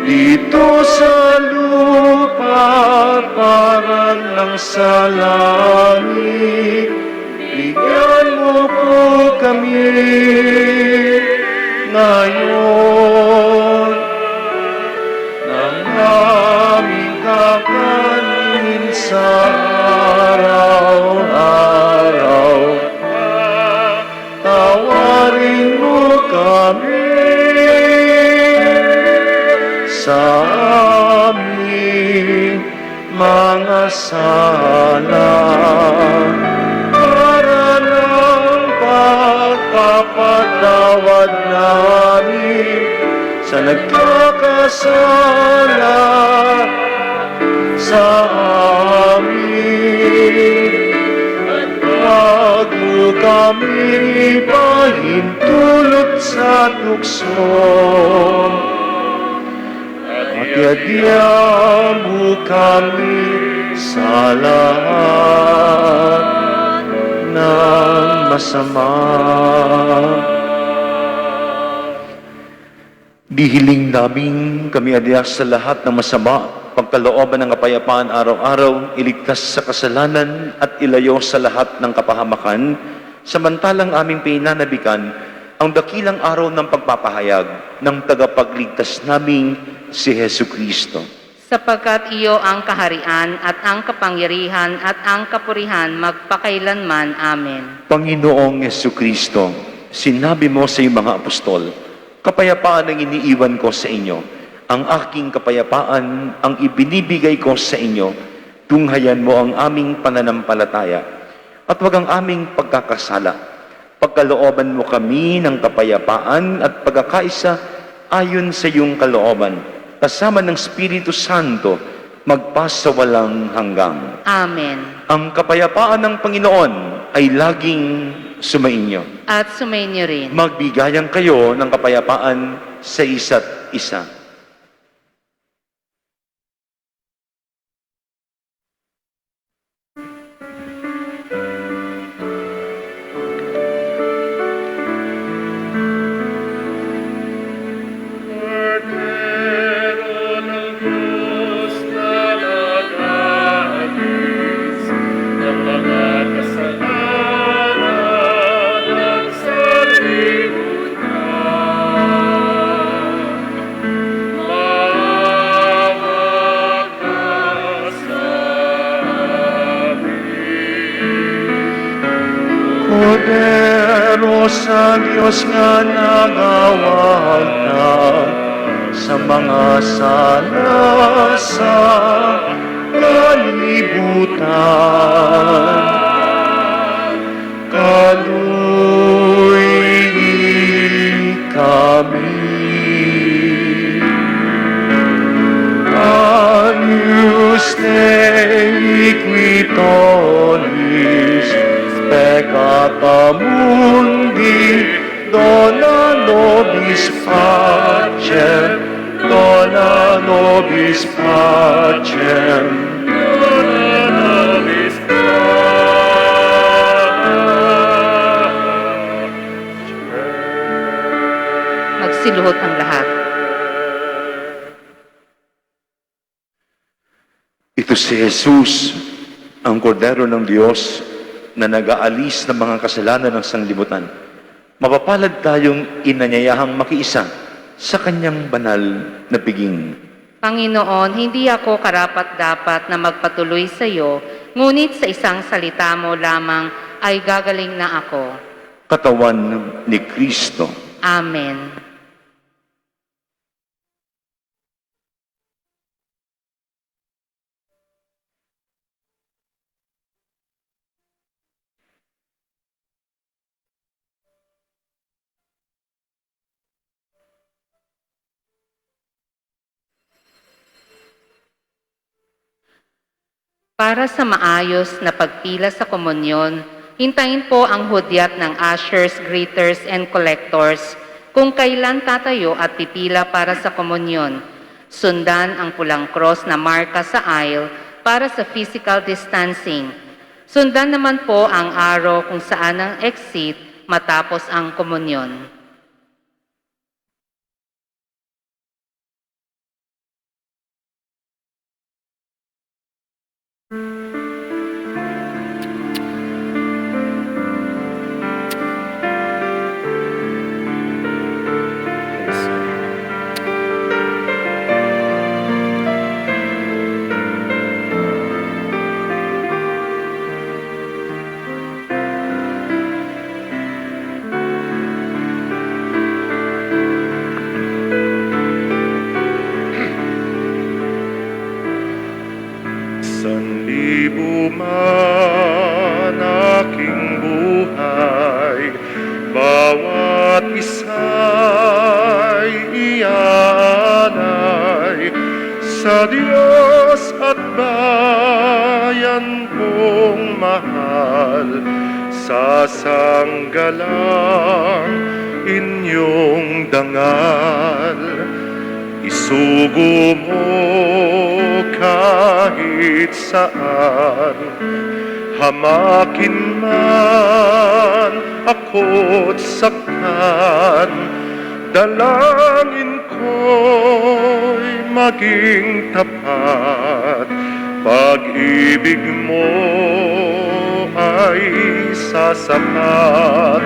[SPEAKER 3] Dito sa lupa parang lang sa langit, bigyan mo po kami ngayon aming kakanin sa araw-araw. Tawarin mo kami sa aming mga sala, para ng pagpapatawad namin sa nagkakasala sa amin. At huwag mo kami ipahintulot sa tukso, at yadya mo kami sa lahat ng masama. Dihiling namin kami adya sa lahat ng masama, pagkalooban ng kapayapaan araw-araw, iligtas sa kasalanan at ilayo sa lahat ng kapahamakan, samantalang aming pinanabikan ang dakilang araw ng pagpapahayag ng tagapagligtas naming si Hesu Kristo.
[SPEAKER 2] Sapagkat iyo ang kaharian at ang kapangyarihan at ang kapurihan magpakailanman. Amen.
[SPEAKER 3] Panginoong Hesu Kristo, sinabi mo sa iyong mga apostol, kapayapaan ang iniiwan ko sa inyo. Ang aking kapayapaan ang ibinibigay ko sa inyo. Tunghayan mo ang aming pananampalataya at wag ang aming pagkakasala. Pagkalooban mo kami ng kapayapaan at pagkakaisa ayon sa iyong kalooban, kasama ng Espiritu Santo, magpasawalang hanggang.
[SPEAKER 2] Amen.
[SPEAKER 3] Ang kapayapaan ng Panginoon ay laging sumainyo.
[SPEAKER 2] At sumainyo rin.
[SPEAKER 3] Magbigayan kayo ng kapayapaan sa isa't isa.
[SPEAKER 1] Cordero ng Diyos na nag-aalis ng mga kasalanan ng sanlibutan. Maawa ka sa amin.
[SPEAKER 3] Cordero sa Diyos nga nagawad na sa mga sala sa kalibutan. Kaluy kami. Agnus Dei qui tollis peccata mundi, dona nobis pacem, dona nobis pacem.
[SPEAKER 1] Dona nobis
[SPEAKER 2] Magsiluhod ang lahat.
[SPEAKER 3] Ito si Jesus, ang kordero ng Diyos na nag-aalis ng mga kasalanan ng sanglibutan. Mapapalad tayong inanyayahang makiisa sa kanyang banal na piging.
[SPEAKER 2] Panginoon, hindi ako karapat-dapat na magpatuloy sa iyo, ngunit sa isang salita mo lamang ay gagaling na ako.
[SPEAKER 3] Katawan ni Kristo.
[SPEAKER 2] Amen. Para sa maayos na pagpila sa komunyon, hintayin po ang hudyat ng ushers, greeters, and collectors kung kailan tatayo at pipila para sa komunyon. Sundan ang pulang cross na marka sa aisle para sa physical distancing. Sundan naman po ang arrow kung saan ang exit matapos ang komunyon.
[SPEAKER 1] Sanlibo man aking buhay, bawat isa'y iaalay sa Diyos at bayan kong mahal. Sasanggalang inyong dangal, isugo mo kahit saan, hamakin man ako't saktan, dalangin ko'y maging tapat, pag-ibig mo ay sasapat.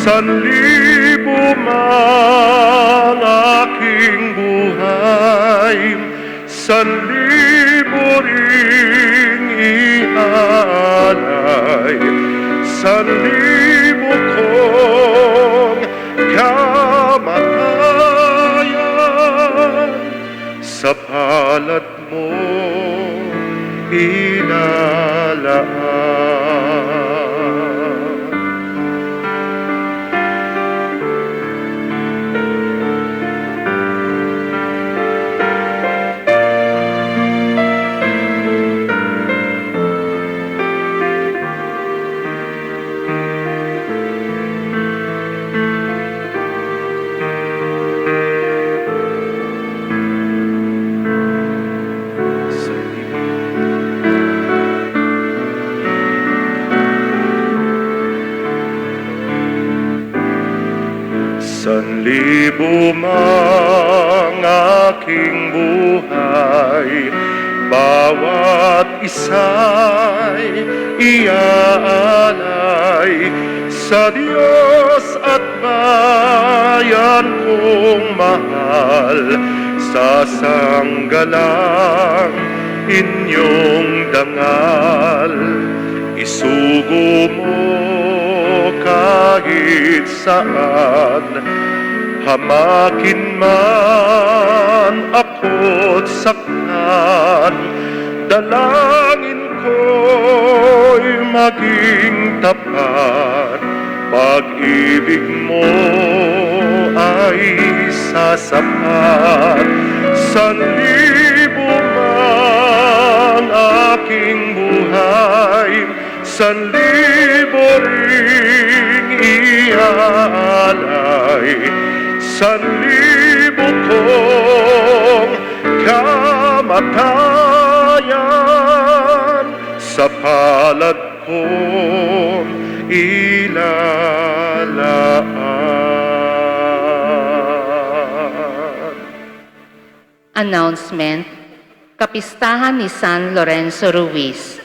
[SPEAKER 1] Sanlibo man aking buhay, sanlibo ring ialay, sanlibo kong kamatayan, sa palad mo ilalaan.
[SPEAKER 5] libo mang aking buhay, bawat isa'y iaalay sa Diyos at bayan kong mahal, sa sanggalang inyong dangal. Isugo mo kahit saan, hamakin man ako't saktan, dalangin ko'y maging tapat, pag-ibig mo ay sasapat. Sanlibo man aking buhay, sanlibo ring iaalay, sanlibo kong kamatayan, sa palad kong ilalaan.
[SPEAKER 2] Announcement, Kapistahan ni San Lorenzo Ruiz.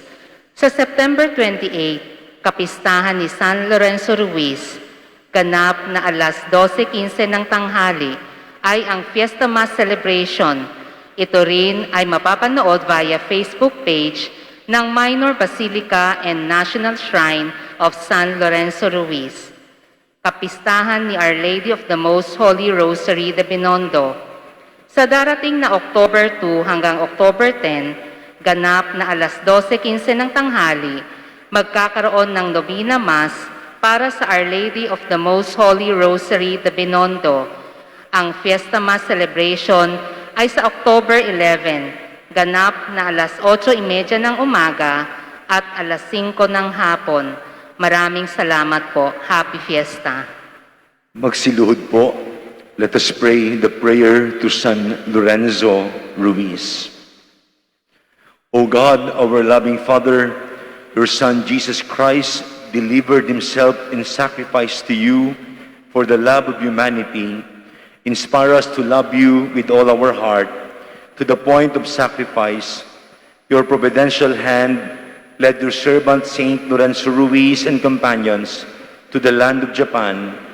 [SPEAKER 2] Sa September 28, Kapistahan ni San Lorenzo Ruiz, ganap na alas 12:15 ng tanghali ay ang Fiesta Mass Celebration. Ito rin ay mapapanood via Facebook page ng Minor Basilica and National Shrine of San Lorenzo Ruiz. Kapistahan ni Our Lady of the Most Holy Rosary de Binondo. Sa darating na October 2 hanggang October 10, ganap na alas 12:15 ng tanghali, magkakaroon ng Novena Mass para sa Our Lady of the Most Holy Rosary de Binondo. Ang Fiesta Mass Celebration ay sa October 11, ganap na alas 8:30 ng umaga at alas 5 ng hapon. Maraming salamat po. Happy Fiesta.
[SPEAKER 3] Magsiluhod po. Let us pray the prayer to San Lorenzo Ruiz. O God, our loving Father, your Son Jesus Christ delivered himself in sacrifice to you for the love of humanity. Inspire us to love you with all our heart, to the point of sacrifice. Your providential hand led your servant Saint Lorenzo Ruiz and companions to the land of Japan,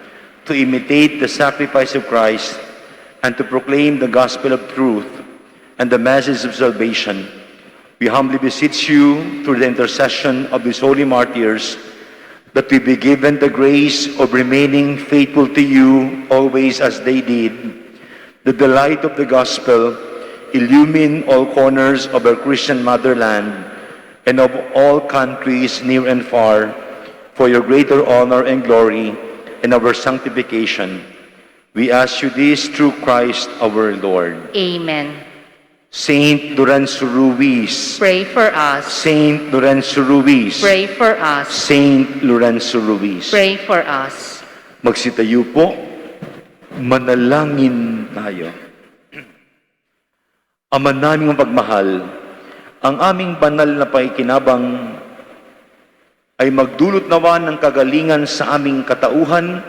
[SPEAKER 3] to imitate the sacrifice of Christ and to proclaim the gospel of truth and the message of salvation. We humbly beseech you, through the intercession of these holy martyrs, that we be given the grace of remaining faithful to you always as they did. The light of the gospel illumine all corners of our Christian motherland and of all countries near and far, for your greater honor and glory and our sanctification. We ask you this through Christ our Lord.
[SPEAKER 2] Amen.
[SPEAKER 3] Saint Lorenzo Ruiz.
[SPEAKER 2] Pray for us.
[SPEAKER 3] Saint Lorenzo Ruiz.
[SPEAKER 2] Pray for us.
[SPEAKER 3] Saint Lorenzo Ruiz.
[SPEAKER 2] Pray for us.
[SPEAKER 3] Magsitayo po. Manalangin tayo. Ama naming mapagmahal, ang aming banal na paikinabang ay magdulot nawa ng kagalingan sa aming katauhan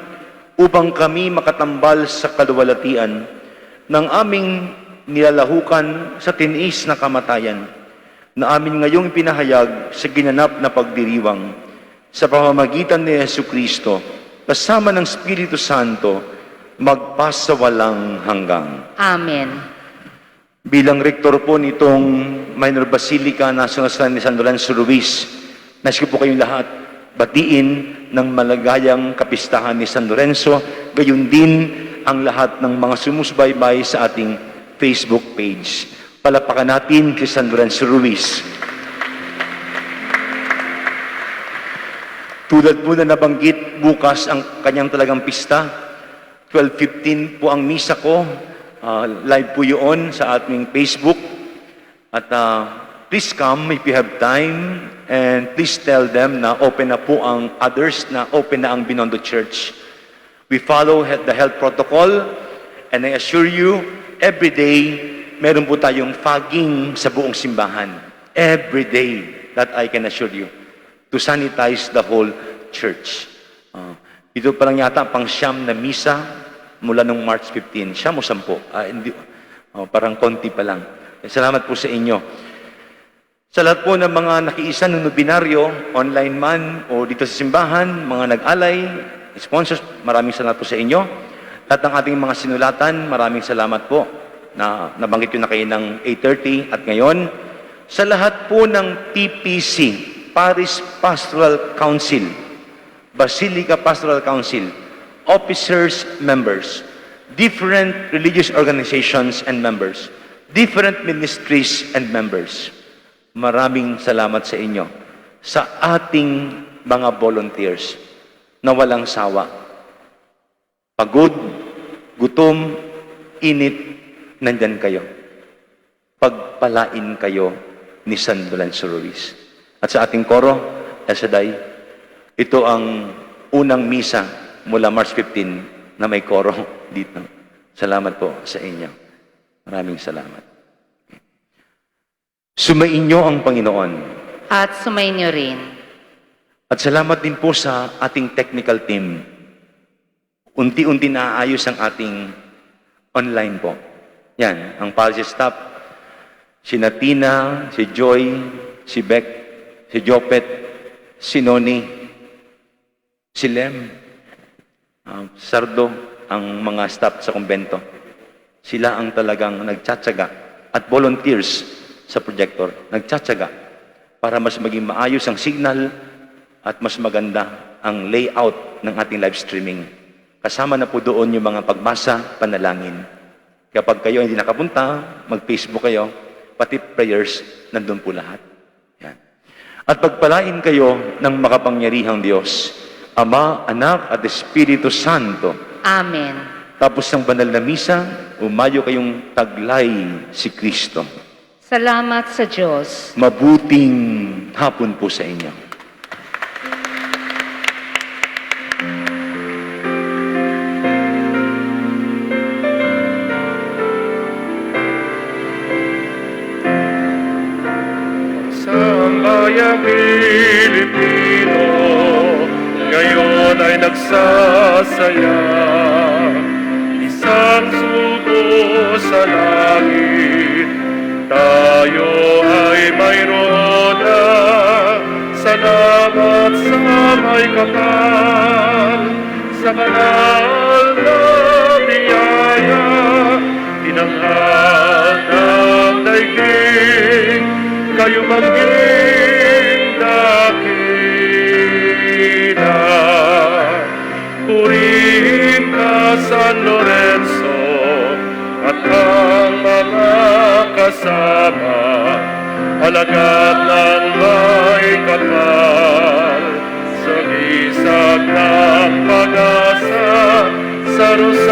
[SPEAKER 3] upang kami makatambal sa kaluwalhatian ng aming nilalahukan sa tinis na kamatayan na amin ngayong pinahayag sa ginanap na pagdiriwang sa pamamagitan ni Jesucristo kasama ng Espiritu Santo magpasawalang hanggang.
[SPEAKER 2] Amen.
[SPEAKER 3] Bilang rektor po nitong Minor Basilica National Shrine ni San Lorenzo Ruiz, nais ko po kayong lahat batiin ng malagayang kapistahan ni San Lorenzo, gayon din ang lahat ng mga sumusubaybay sa ating Facebook page. Palapakan natin kay San Lorenzo Ruiz. Tulad po na nabanggit, bukas ang kanyang talagang pista. 12:15 po ang misa ko. Live po yun sa ating Facebook. At please come if you have time, and please tell them na open na po ang others, na open na ang Binondo Church. We follow the health protocol, and I assure you, every day, meron po tayong fogging sa buong simbahan. Every day, that I can assure you, to sanitize the whole church. Ito pa lang yata pang siyam na misa, mula nung March 15. Siya mo 10. Hindi, parang konti pa lang. Salamat po sa inyo. Sa lahat po ng mga nakiisa ng nobinaryo, online man o dito sa simbahan, mga nag-alay, sponsors, maraming salamat po sa inyo. Lahat ng ating mga sinulatan, maraming salamat po na nabanggit ko na kayo ng 8:30 at ngayon. Sa lahat po ng PPC, Parish Pastoral Council, Basilica Pastoral Council, officers, members, different religious organizations and members, different ministries and members. Maraming salamat sa inyo, sa ating mga volunteers na walang sawa. Pagod, gutom, init, nandyan kayo. Pagpalain kayo ni San Lorenzo Ruiz. At sa ating koro, El Shaddai, ito ang unang misa mula March 15 na may koro dito. Salamat po sa inyo. Maraming salamat. Sumainyo ang Panginoon.
[SPEAKER 2] At sumainyo rin.
[SPEAKER 3] At salamat din po sa ating technical team. Unti-unti naayos ang ating online po. Yan, ang policy staff, si Natina, si Joy, si Beck, si Jopet, si Noni, si Lem, Sardo, ang mga staff sa kumbento. Sila ang talagang nagtsatsaga at volunteers sa projector, nagtsatsaga para mas maging maayos ang signal at mas maganda ang layout ng ating live streaming. Kasama na po doon yung mga pagbasa, panalangin. Kapag kayo hindi nakapunta, mag-Facebook kayo, pati prayers, nandun po lahat. Yan. At pagpalain kayo ng makapangyarihang Diyos, Ama, Anak, at Espiritu Santo.
[SPEAKER 2] Amen.
[SPEAKER 3] Tapos ng banal na misa, umayo kayong taglay si Kristo.
[SPEAKER 2] Salamat sa Diyos.
[SPEAKER 3] Mabuting hapon po sa inyo.
[SPEAKER 5] Sambayang Pilipino, ngayon ay nagsasaya. Isang sugo sa langit, tayo ay mayroon na. Salamat sa may kapal, sa banal na biyaya, tinanghal ng daigdig, kayo maging dakila. Purihin ka, San Lorenzo, at ang mga kasama, alagad ng may kapal, sa isag ng pag-asa, sa Rosario.